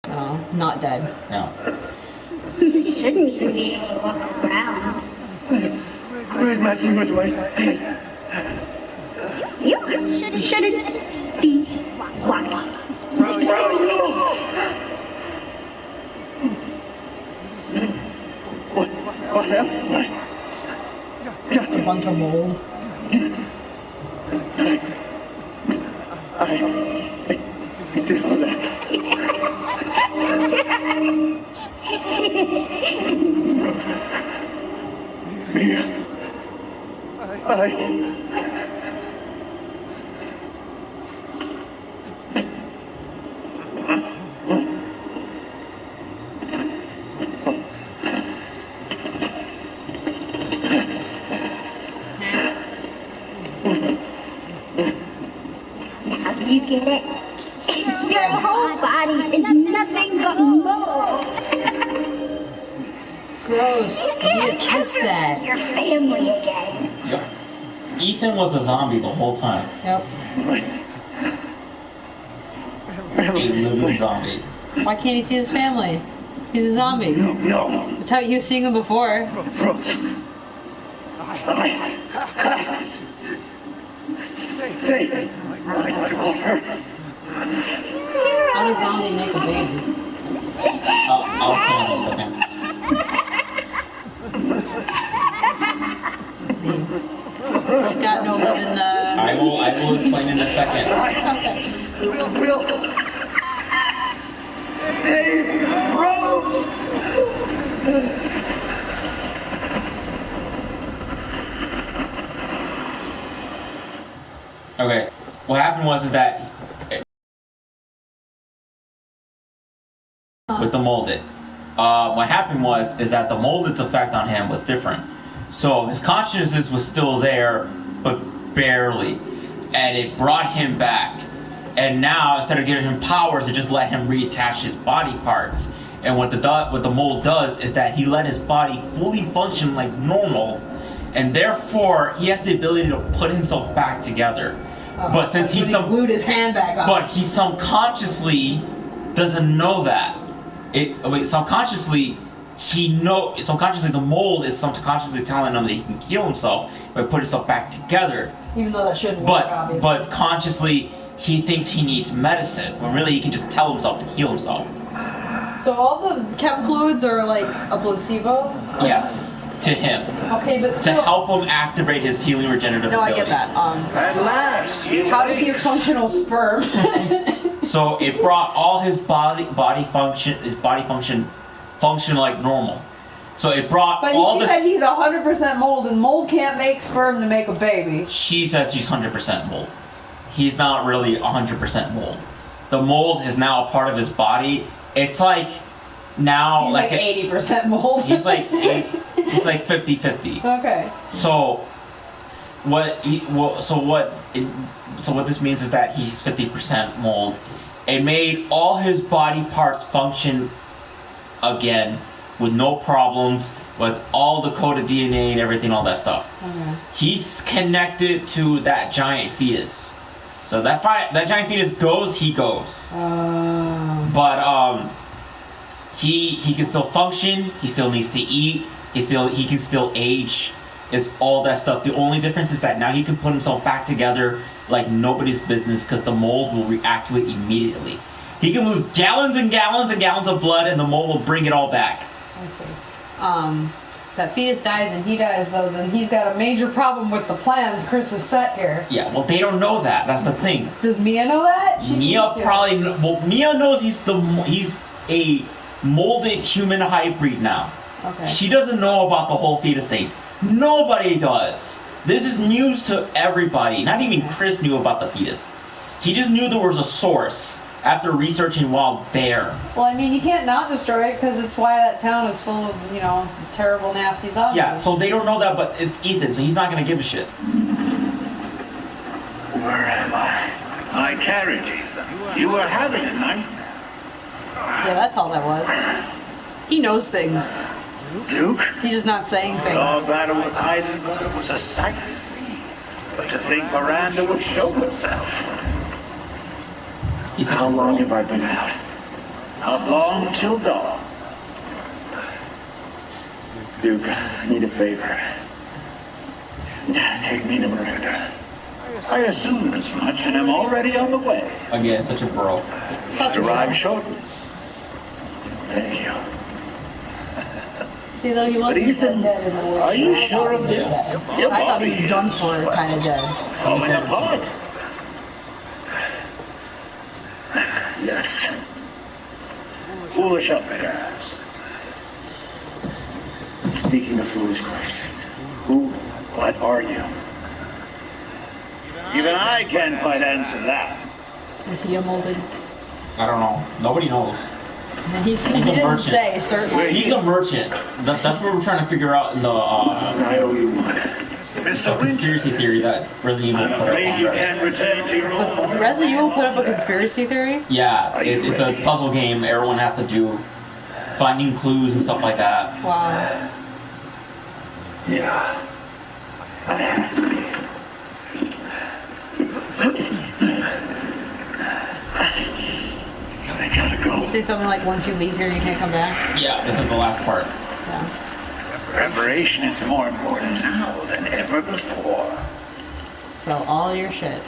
Oh, not dead. No. You shouldn't even be able to walk around. Quit messing with my head. You shouldn't be walking. What happened? A bunch of mold. I did all that. Mia. Now do you get it? Your whole body is nothing but mold. Gross. Give me a kiss that. Your family again. Yep. Ethan was a zombie the whole time. Yep. A living zombie. Why can't he see his family? He's a zombie. No. That's how he was seeing them before. Say, I told her. How does zombie make a baby? I'll explain in just a second. Like got no living. I will explain in a second. Will. Hey, Rose! Okay. What happened was that with the molded. What happened is that the molded's effect on him was different. So his consciousness was still there, but barely, and it brought him back. And now instead of giving him powers, it just let him reattach his body parts. And what the mold does is that he let his body fully function like normal, and therefore he has the ability to put himself back together. But since he glued his hand back on. but he subconsciously doesn't know that. Subconsciously the mold is subconsciously telling him that he can heal himself by putting himself back together. Even though that shouldn't work, obviously. But consciously he thinks he needs medicine, when really he can just tell himself to heal himself. So all the chem fluids are like a placebo? Yes, to him. Okay, but still. To help him activate his healing regenerative ability. No, I get that. At last, how does he a functional sperm? So it brought all his body function like normal. So it brought But all she said he's 100% mold, and mold can't make sperm to make a baby. She says she's 100% mold. He's not really 100% mold. The mold is now a part of his body. It's like now he's like 80% mold. He's like 50-50. Okay. So what this means is that he's 50% mold. It made all his body parts function again with no problems, with all the coded DNA and everything, all that stuff. Okay. He's connected to that giant fetus. So that giant fetus goes, he goes. But he can still function. He still needs to eat. He can still age. It's all that stuff. The only difference is that now he can put himself back together like nobody's business, because the mold will react to it immediately. He can lose gallons and gallons and gallons of blood, and the mold will bring it all back. I see. That fetus dies and he dies, though, then he's got a major problem with the plans Chris has set here. Yeah, well, they don't know that. That's the thing. Does Mia know that? Mia knows he's a molded human hybrid now. Okay. She doesn't know about the whole fetus thing. Nobody does. This is news to everybody. Not even Chris knew about the fetus. He just knew there was a source after researching while there. Well, I mean, you can't not destroy it, because it's why that town is full of, terrible, nasty zombies. Yeah, so they don't know that, but it's Ethan, so he's not going to give a shit. Where am I? I carried Ethan. You were having a nightmare. Yeah, that's all that was. He knows things. Duke? He's just not saying things. All that with Heisenberg was a sight to see. But to think Miranda would show herself. How long have I been out? How long till dawn? Duke, I need a favor. Take me to Miranda. I assumed as much, and I'm already on the way. Again, such a bro. Such a Arrive bro. shortly. Thank you. See, though, he wasn't dead in the way. Are you sure of this? I thought he was done for, kind of dead. Falling apart. foolish upstairs. Speaking of foolish questions, who, what are you? Even I can't quite answer that. Is he a molded? I don't know. Nobody knows. He doesn't say, certainly. He's a merchant. That's what we're trying to figure out in the I owe you one. the conspiracy theory that Resident Evil put up on Reddit. Resident Evil put up a conspiracy theory? Yeah, it's a puzzle game everyone has to do, finding clues and stuff like that. Wow. Yeah. I have to be. I gotta go. You say something like, once you leave here, you can't come back? Yeah, this is the last part. Yeah. Preparation is more important now than ever before. Sell all your shit.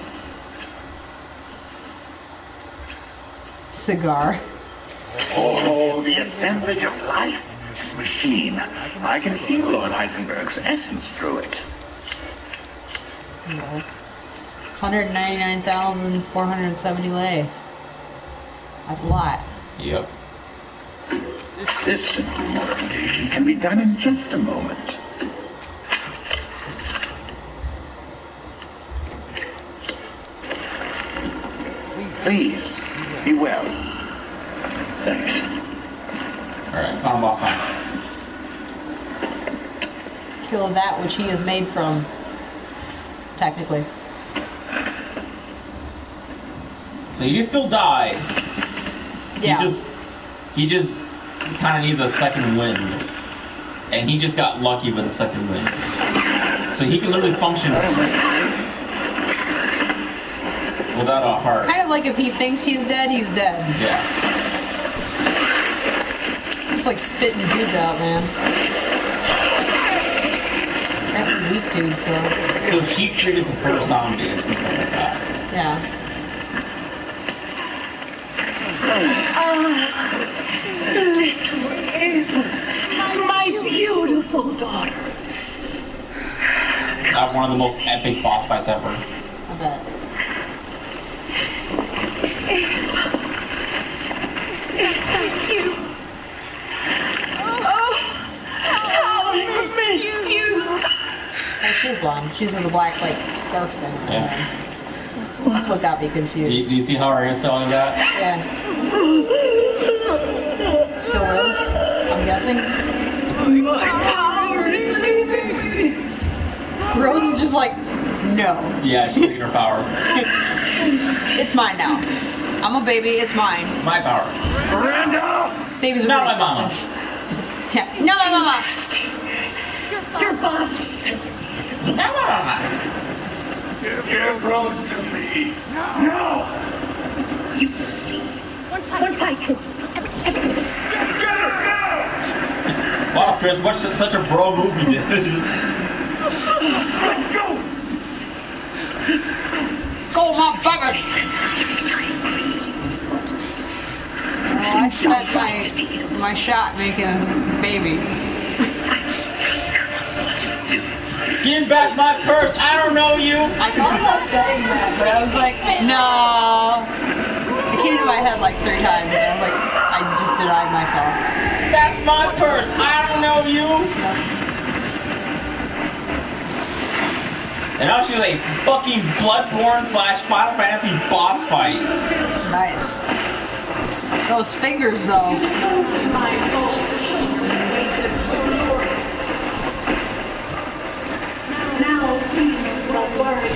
Cigar. Oh, the assemblage of life. This machine. I can feel Lord Heisenberg's essence through it. No. 199,470 lei. That's a lot. Yep. This simple modification can be done in just a moment. Please, be well. Thanks. Alright, final boss time. Kill that which he is made from. Technically. So he can still die. Yeah. He just kind of needs a second wind. And he just got lucky with a second wind. So he can literally function without a heart. Kind of like if he thinks he's dead, he's dead. Yeah. Just like spitting dudes out, man. They're weak dudes, though. So she created the first zombies and stuff like that. Yeah. Little Eva, my beautiful daughter. That's one of the most epic boss fights ever. I bet. Eva, is that you? Oh, how I miss you. Oh, she's blonde. She's in the black, like, scarf thing. Yeah. That's what got me Do confused. you see how her hairstyle is at? Yeah. Still Rose, I'm guessing. My power is leaving me. Rose is just like, no. Yeah, she's taking her power. It's mine now. I'm a baby, it's mine. My power. Miranda! Babies are Not pretty my mama. selfish. Yeah, not my mama. Your boss. Not my mama. Give Rose to me. No! You see. Once I kill Wow, Chris, what's such a bro move you did? Go, motherfucker! Oh, I spent my shot making a baby. Give back my purse, I don't know you! I thought about saying that, but I was like, no. It came to my head like 3 times, and I was like, I just denied myself. That's my purse, I don't know you! And now she's a fucking Bloodborne / Final Fantasy boss fight. Nice. Those fingers, though. Now, please don't worry.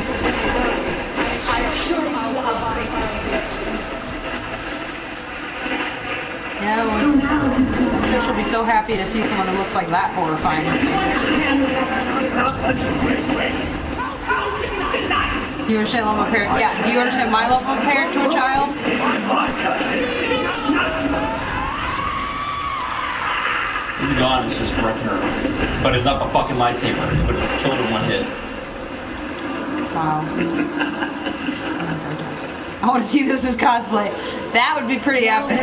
I assure you I'll find Yeah, well, I'm sure she'll be so happy to see someone who looks like that horrifying. Do you understand love of a parent? Yeah, do you understand my love of a parent to a child? This gun is just wrecking her. But it's not the fucking lightsaber. It would have killed her in 1 hit. Wow. I want to see this as cosplay. That would be pretty epic.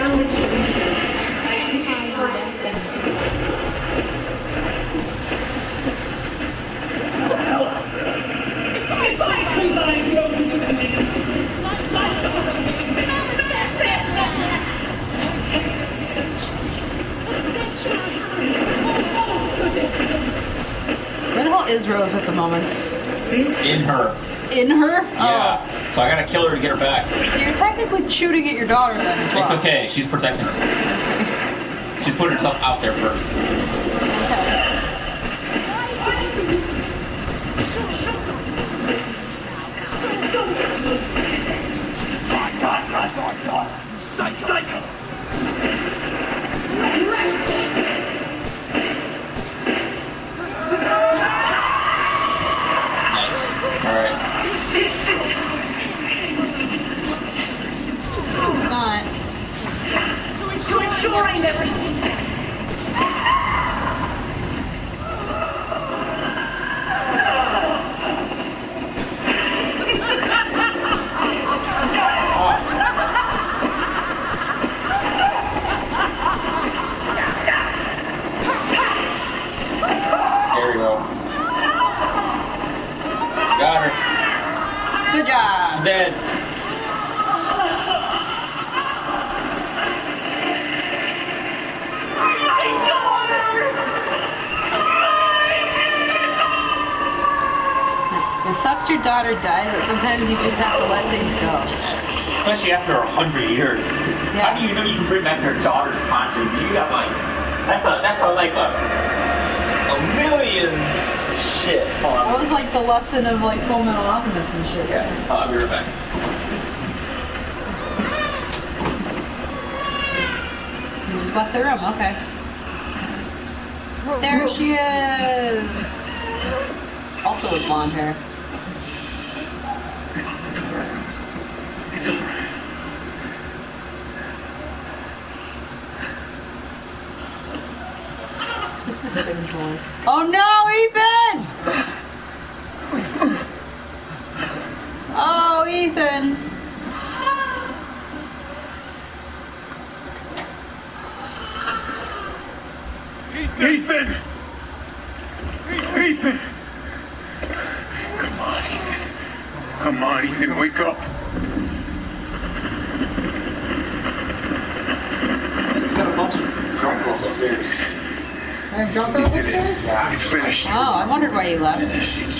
is Rose at the moment? In her. In her? Yeah. So I gotta kill her to get her back. So you're technically shooting at your daughter then as well. It's okay. She's protecting her. She's putting herself out there first. Okay. Nice. Alright. It's not. To ensure I never see this. There we go. Got her. Good job. Dead. It sucks your daughter died, but sometimes you just have to let things go. Especially after 100 years. Yeah. How do you know you can bring back your daughter's conscience? You got like that's like a million shit. Hold on. That was like the lesson of like Full Metal Alchemist and shit. Yeah. I'll be right back. You just left the room, okay. There she is! Also with blonde hair. Oh no, Ethan! Oh, Ethan! Ethan! Ethan! Come on, Ethan. Come on, Ethan, wake up. Got a bunch of drunk girls upstairs. Are there drunk girls upstairs? Yeah. It's finished. Oh, I wondered why you left.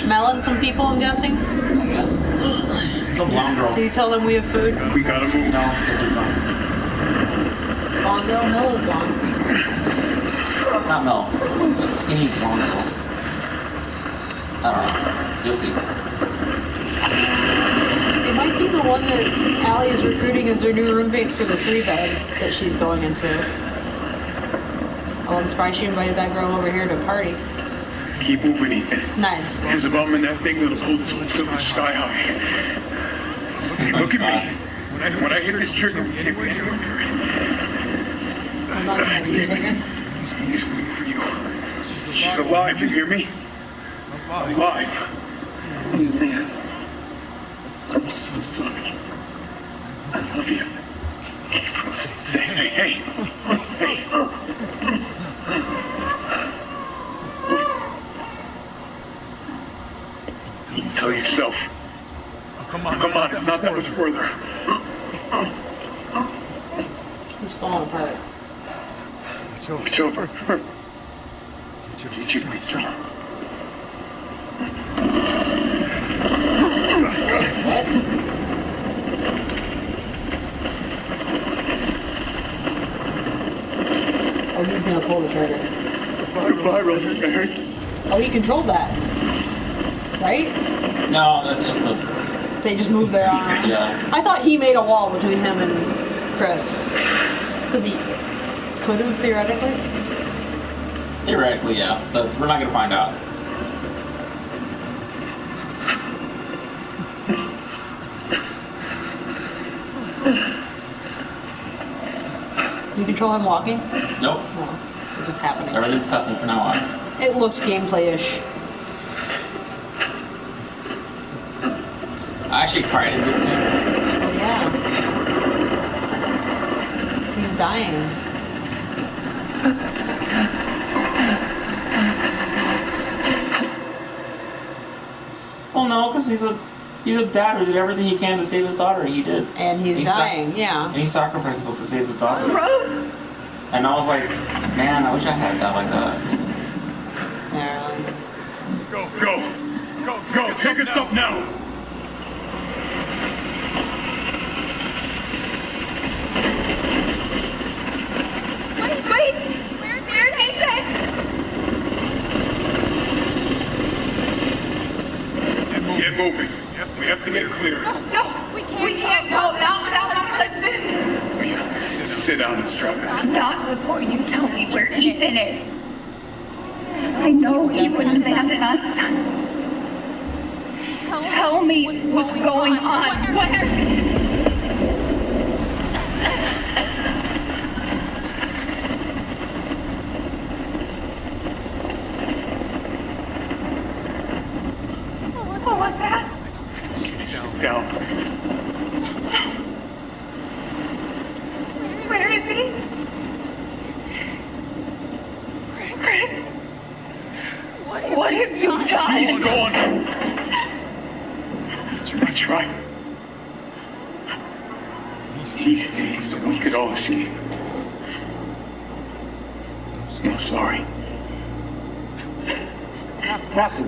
Melon some people, I'm guessing? I guess. Some blonde girl. Did you tell them we have food? We gotta move. No, because they're drunk. Blonde girl, Mel is blonde. Not Mel. That skinny blonde girl. I don't know. You'll see. It might be the one that Allie is recruiting as their new roommate for the 3-bed that she's going into. Oh, I'm surprised she invited that girl over here to party. Keep moving, Ethan. Nice. There's a bomb in that thing that'll hold this whole village sky high. Okay, look at me. When I hit this trigger, we can't be anywhere near it. I'm not saying you take her. He's waiting for you. She's alive, you hear me? Alive. Man. I'm so sorry. I love you. Say, hey. Tell yourself. Come on, it's not that much further. He's falling apart. It's over. Teach you to be strong. What? Oh, he's gonna pull the trigger. Goodbye, Rosemary. Oh, he controlled that. Right? No, that's just the. They just moved their arm. Yeah. I thought he made a wall between him and Chris. Because he could have, theoretically. Theoretically, yeah, but we're not gonna find out. You control him walking? Nope. No. It's just happening. Everything's cutscene from now on. It looks gameplay-ish. I actually cried in this scene. Oh, yeah. He's dying. Well, no, because he's a dad who did everything he can to save his daughter, and he did. And he's dying, yeah. And he sacrificed himself to save his daughter. Rose! And I was like, man, I wish I had a dad like that. Yeah, really. Go, take us up now! Wait! Where's Nathan? Get moving. We have to get clear. No, we can't go without Hudson. Sit down and strap in. Not before you tell me where Ethan is. I know he wouldn't abandon us. Tell me what's going on. What was that? Down. Where is he? Chris? What have you done? He's gone. I tried. We could all escape. I'm sorry. Captain,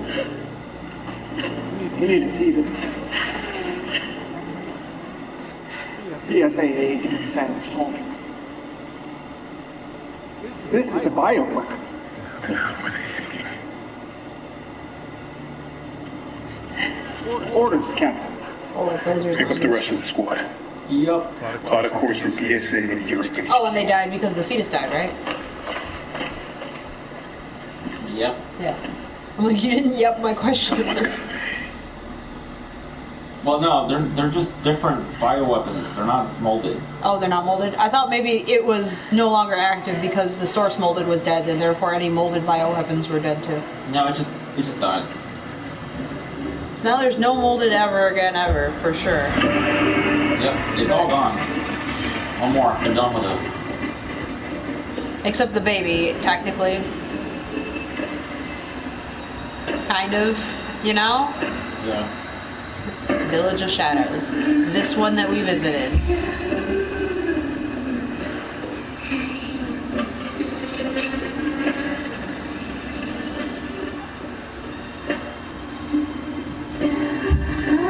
you need to see this. PSA agent Sanders told me. This is a bioweapon. Orders, Captain. Pick up the rest of the squad. Yup. Plot a course for PSA and Europe. Oh, and they died because the fetus died, right? Yep. Yeah. I'm like, you didn't yep my question. Well, no, they're just different bioweapons. They're not molded. Oh, they're not molded? I thought maybe it was no longer active because the source molded was dead, and therefore any molded bioweapons were dead too. No, it just died. So now there's no molded ever, for sure. Yep, it's all gone. One more, they're done with it. Except the baby, technically. Kind of, you know? Yeah. Village of Shadows. This one that we visited.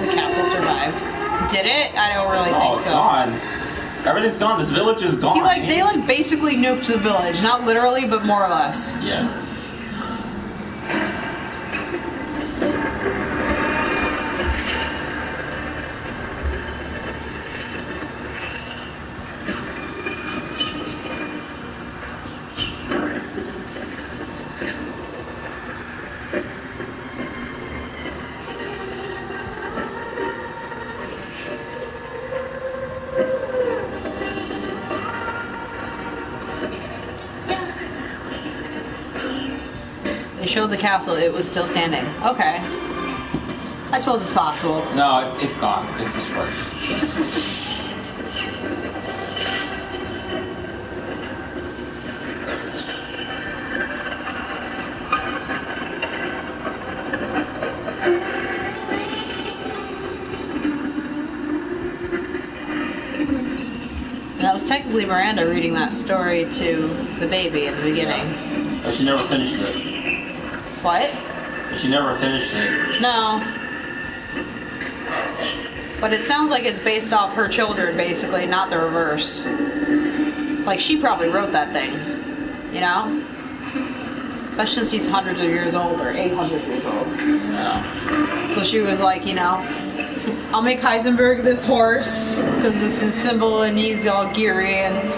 The castle survived. Did it? I don't really think it's so. Gone. Everything's gone. This village is gone. They basically nuked the village. Not literally, but more or less. Yeah. They showed the castle. It was still standing. Okay. I suppose it's possible. No, it's gone. It's destroyed. And that was technically Miranda reading that story to the baby in the beginning. Yeah. But she never finished it. What? But she never finished it. No. But it sounds like it's based off her children, basically, not the reverse. Like, she probably wrote that thing. You know? Especially since she's hundreds of years old, or 800 years old. Yeah. So she was like, you know, I'll make Heisenberg this horse, because it's his symbol, and he's all geary, and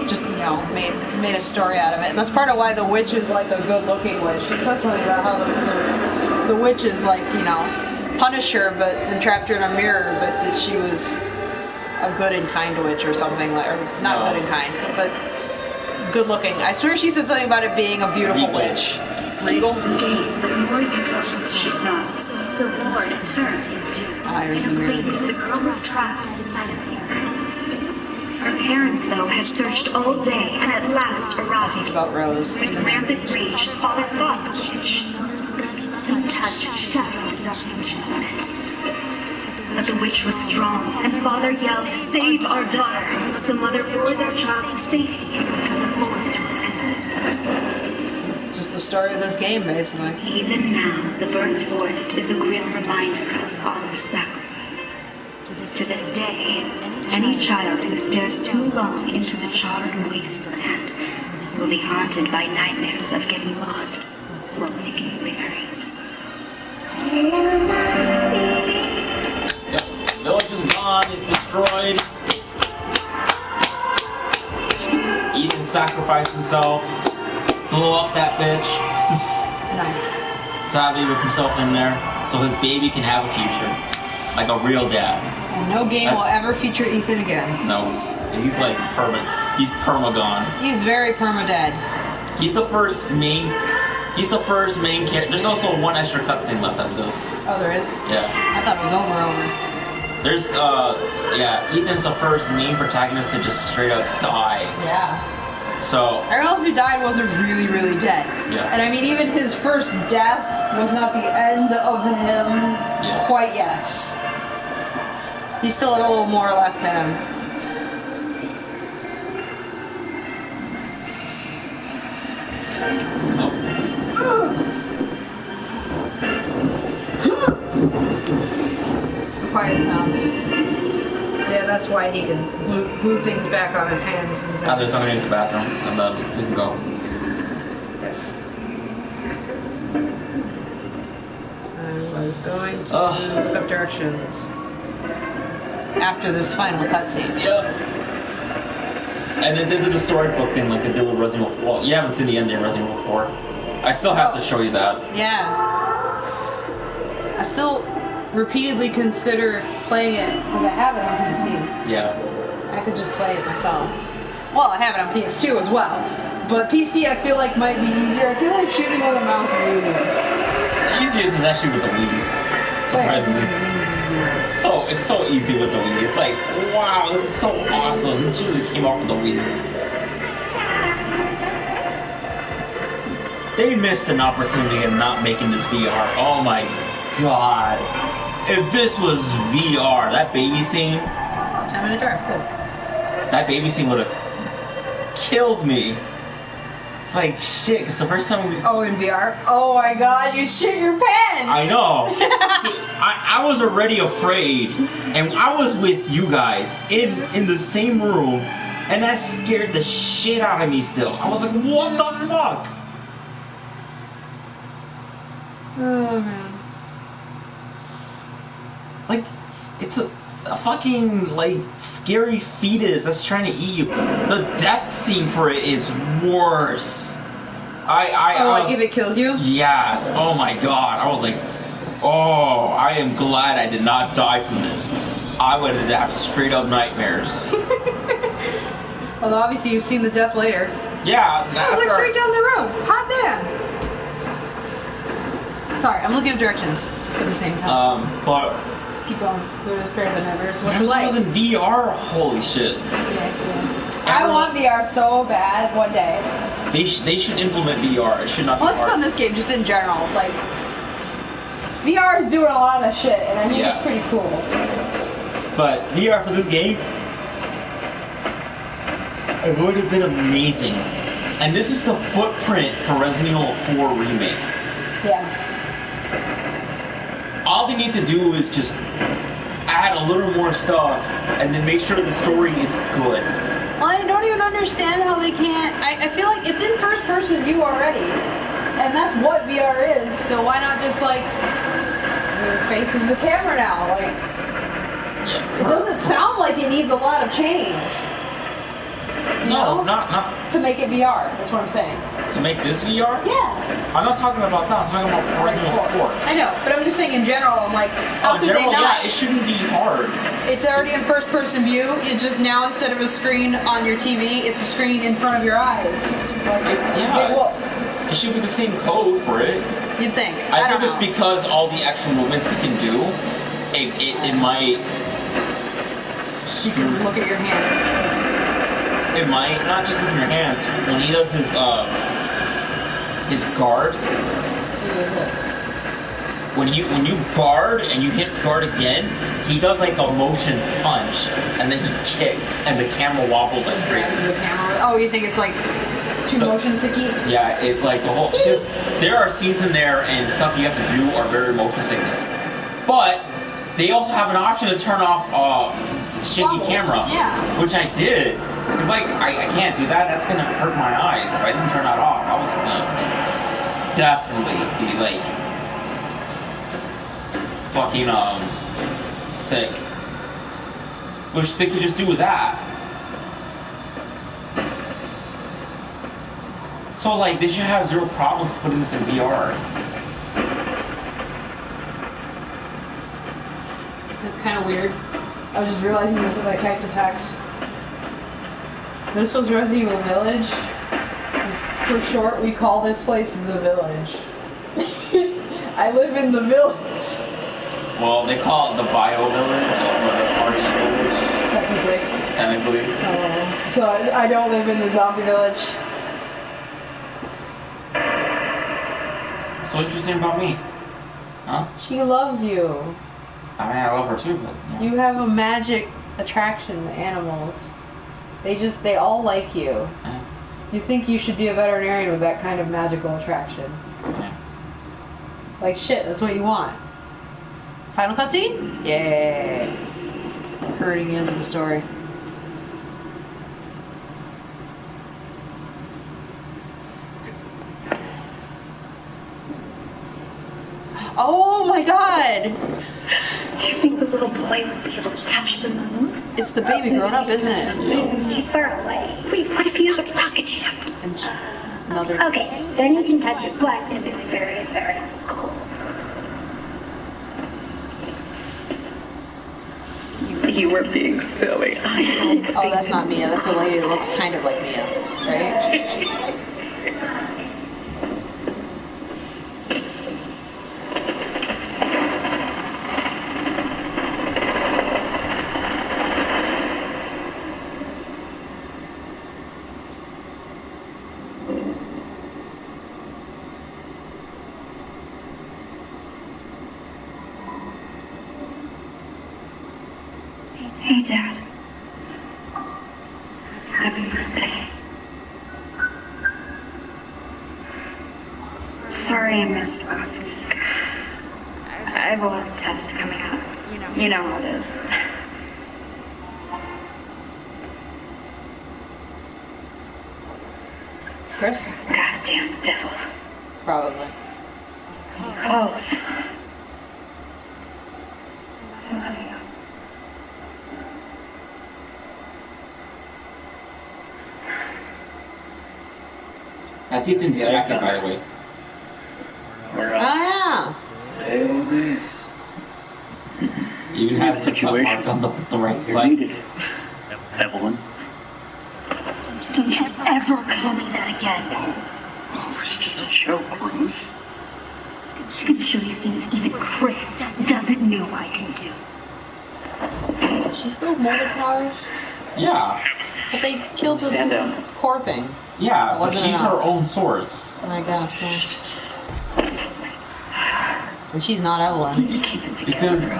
just, you know, made a story out of it. And that's part of why the witch is, like, a good-looking witch. She says something about how the witch is, like, you know, punished her, but entrapped her in a mirror, but that she was a good and kind witch or something, like, or not good and kind, but good looking. I swear she said something about it being a beautiful witch. Regal? So Lord turned Iron completed the girl was trapped inside of here. Her parents, though, had searched all day and at last This is arrived. about Rose. With rampant rage, Father fought the witch. He touched shattered the darkness. But the witch was strong, and Father yelled, "Save our daughter!" So Mother bore their child to safety, and the force consumed. Just the story of this game, basically. Even now, the burnt forest is a grim reminder of father's sacrifice. To this day, any child who stares too long into the charred wasteland will be haunted by nightmares of getting lost while picking berries. Yep. Village is gone. It's destroyed. Ethan sacrificed himself. Blew up that bitch. Nice. Sadly, with himself in there, so his baby can have a future, like a real dad. And no game will ever feature Ethan again. No, he's like He's perma-gone. He's very perma-dead. He's the first main character. There's also one extra cutscene left after this. Oh, there is? Yeah. I thought it was over. There's, Ethan's the first main protagonist to just straight up die. Yeah. So. Everyone else who died wasn't really, really dead. Yeah. And I mean, even his first death was not the end of him quite yet. He still had a little more left in him. Quiet sounds. Yeah, that's why he can glue things back on his hands. There's someone use the bathroom, and then we can go. Yes. I was going to look up directions after this final cutscene. Yep. And then they did the storybook thing like they did with Resident Evil 4. Well, you haven't seen the ending of Resident Evil 4. I still have to show you that. Yeah. I still repeatedly consider playing it because I have it on PC. Yeah. I could just play it myself. Well, I have it on PS2 as well. But PC I feel like might be easier. I feel like shooting with a mouse is easier. The easiest is actually with the Wii. Surprisingly. It's so easy with the Wii. It's like, wow, this is so awesome. This really came out with the Wii. They missed an opportunity in not making this VR. Oh my god. If this was VR, that baby scene. 10-minute drive, cool. That baby scene would have killed me. It's like, shit, it's the first time we... Oh, in VR? Oh my god, you shit your pants! I know. I was already afraid, and I was with you guys in the same room, and that scared the shit out of me still. I was like, what the fuck? Oh, man. Like, it's a fucking, like, scary fetus that's trying to eat you. The death scene for it is worse. Like if it kills you? Yes. Oh my god. I was like, oh, I am glad I did not die from this. I would have straight up nightmares. Although obviously you've seen the death later. Yeah. Oh, look straight down the road. Hot damn. Sorry, I'm looking at directions at the same time. But keep going. We're straight up in nightmares. What's it this like? was in VR. Holy shit. Yeah. I want VR so bad one day. They should implement VR. It should not be Well, not just hard. on this game, just in general. Like, VR is doing a lot of shit, and I think it's pretty cool. But VR for this game, it would have been amazing. And this is the footprint for Resident Evil 4 Remake. Yeah. All they need to do is just add a little more stuff, and then make sure the story is good. Well, I don't even understand how they can't. I feel like it's in first person view already. And that's what VR is, so why not just, like, your face is the camera now? Like, it doesn't sound like it needs a lot of change. You know? Not to make it VR, that's what I'm saying. to make this VR? Yeah. I'm not talking about that, I'm talking about Resident Evil 4. I know, but I'm just saying in general, I'm like, how could they not? Yeah, it shouldn't be hard. It's already in first person view. It's just now instead of a screen on your TV, it's a screen in front of your eyes. Like, big whoop. It should be the same code for it. You'd think. I think it's because all the extra movements he can do, it might... You can look at your hands. It might, not just look at your hands, when he does his guard... Who is this? When you guard and you hit guard again, he does like a motion punch, and then he kicks, and the camera wobbles like crazy. The camera. Oh, you think it's like Too motion sicky? Yeah, it like the whole because there are scenes in there and stuff you have to do are very motion sickness. But they also have an option to turn off shaky Bubbles, camera, yeah. which I did. Cause like I can't do that. That's gonna hurt my eyes. If I didn't turn that off, I was gonna definitely be like fucking sick. Which they could just do with that. So like they should have zero problems putting this in VR. It's kind of weird. I was just realizing this as I typed a text. This was Resident Evil Village. For short, we call this place the Village. I live in the Village. Well, they call it the Bio Village or the Party Village. Technically. Technically. So I don't live in the Zombie Village. What's so interesting about me? Huh? She loves you. I mean, I love her too, but yeah. You have a magic attraction to animals. They all like you. Yeah. You think you should be a veterinarian with that kind of magical attraction. Yeah. Like shit, that's what you want. Final cutscene? Yeah. Hurting into the story. Oh my god! Do you think the little boy would be able to touch the moon? It's the baby grown up, isn't it? It's too far away. Wait, what if you use a rocket ship? And another. Okay, then you can touch it, but if it's very, very cold. You were being silly. Oh, that's not Mia. That's the lady that looks kind of like Mia, right? Hey, Dad. Happy birthday. Sorry I missed last week. I have a lot of tests coming up. You know how it is. Chris? Goddamn devil. Probably. Close. I love you. That's Ethan's jacket, by the way. Oh Hey, this. Even has the cut mark on the right side. Evelyn. Don't you ever call me that again. Oh, it's just a joke, Rose. I can show you things even Chris doesn't know I can do. yeah. She still molded powers? Yeah. But they killed the Stand down. core thing. Yeah, but Wasn't she's enough. her own source. I guess. Yeah. And she's not Evelyn. Because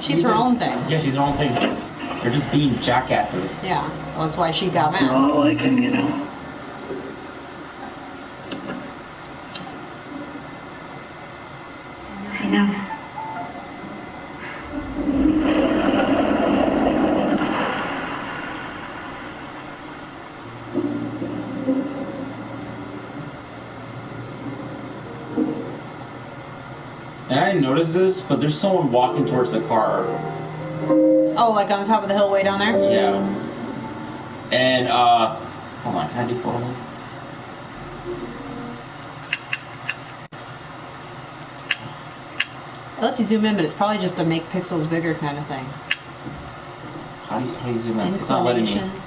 She's her own thing. Yeah, she's her own thing. They're just being jackasses. Yeah. Well, that's why she got mad. Not like him, you know. I know. And I didn't notice this, but there's someone walking towards the car. Oh, like on the top of the hill way down there? Yeah. And, hold on, can I do photo mode? It lets you zoom in, but it's probably just to make pixels bigger kind of thing. How do you zoom in? It's not letting me. Inclination.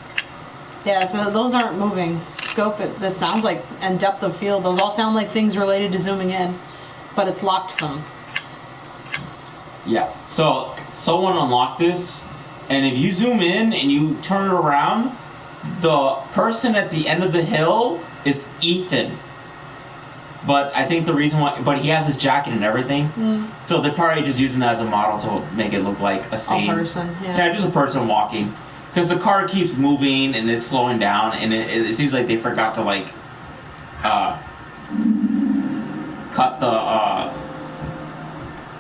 Yeah, so those aren't moving. Scope it. This sounds like, and depth of field, those all sound like things related to zooming in, but it's locked them. Yeah, so someone unlocked this, and if you zoom in and you turn it around, the person at the end of the hill is Ethan. But I think the reason why, but he has his jacket and everything, so they're probably just using that as a model to make it look like a scene. A person, yeah. Yeah, just a person walking. Because the car keeps moving and it's slowing down, and it seems like they forgot to like cut the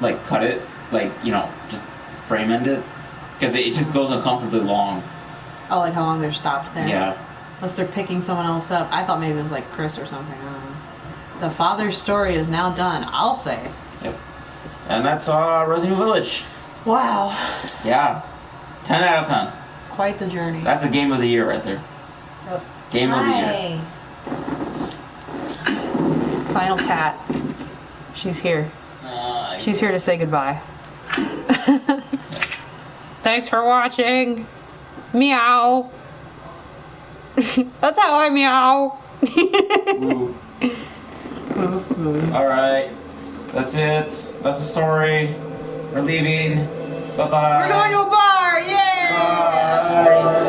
like cut it, like, you know, just frame end it, because it just goes uncomfortably long. Oh, like how long they're stopped there? Yeah. Unless they're picking someone else up. I thought maybe it was like Chris or something. I don't know. The father's story is now done, I'll say. Yep. And that's Resident Evil Village. Wow. Yeah. 10 out of 10. Quite the journey. That's a game of the year right there. Yep. Game of the year. Final cat. She's here. She's here to say goodbye. Thanks for watching. Meow. That's how I meow. Alright. That's it. That's the story. We're leaving. Bye-bye. We're going to a bar. Yay! Bye.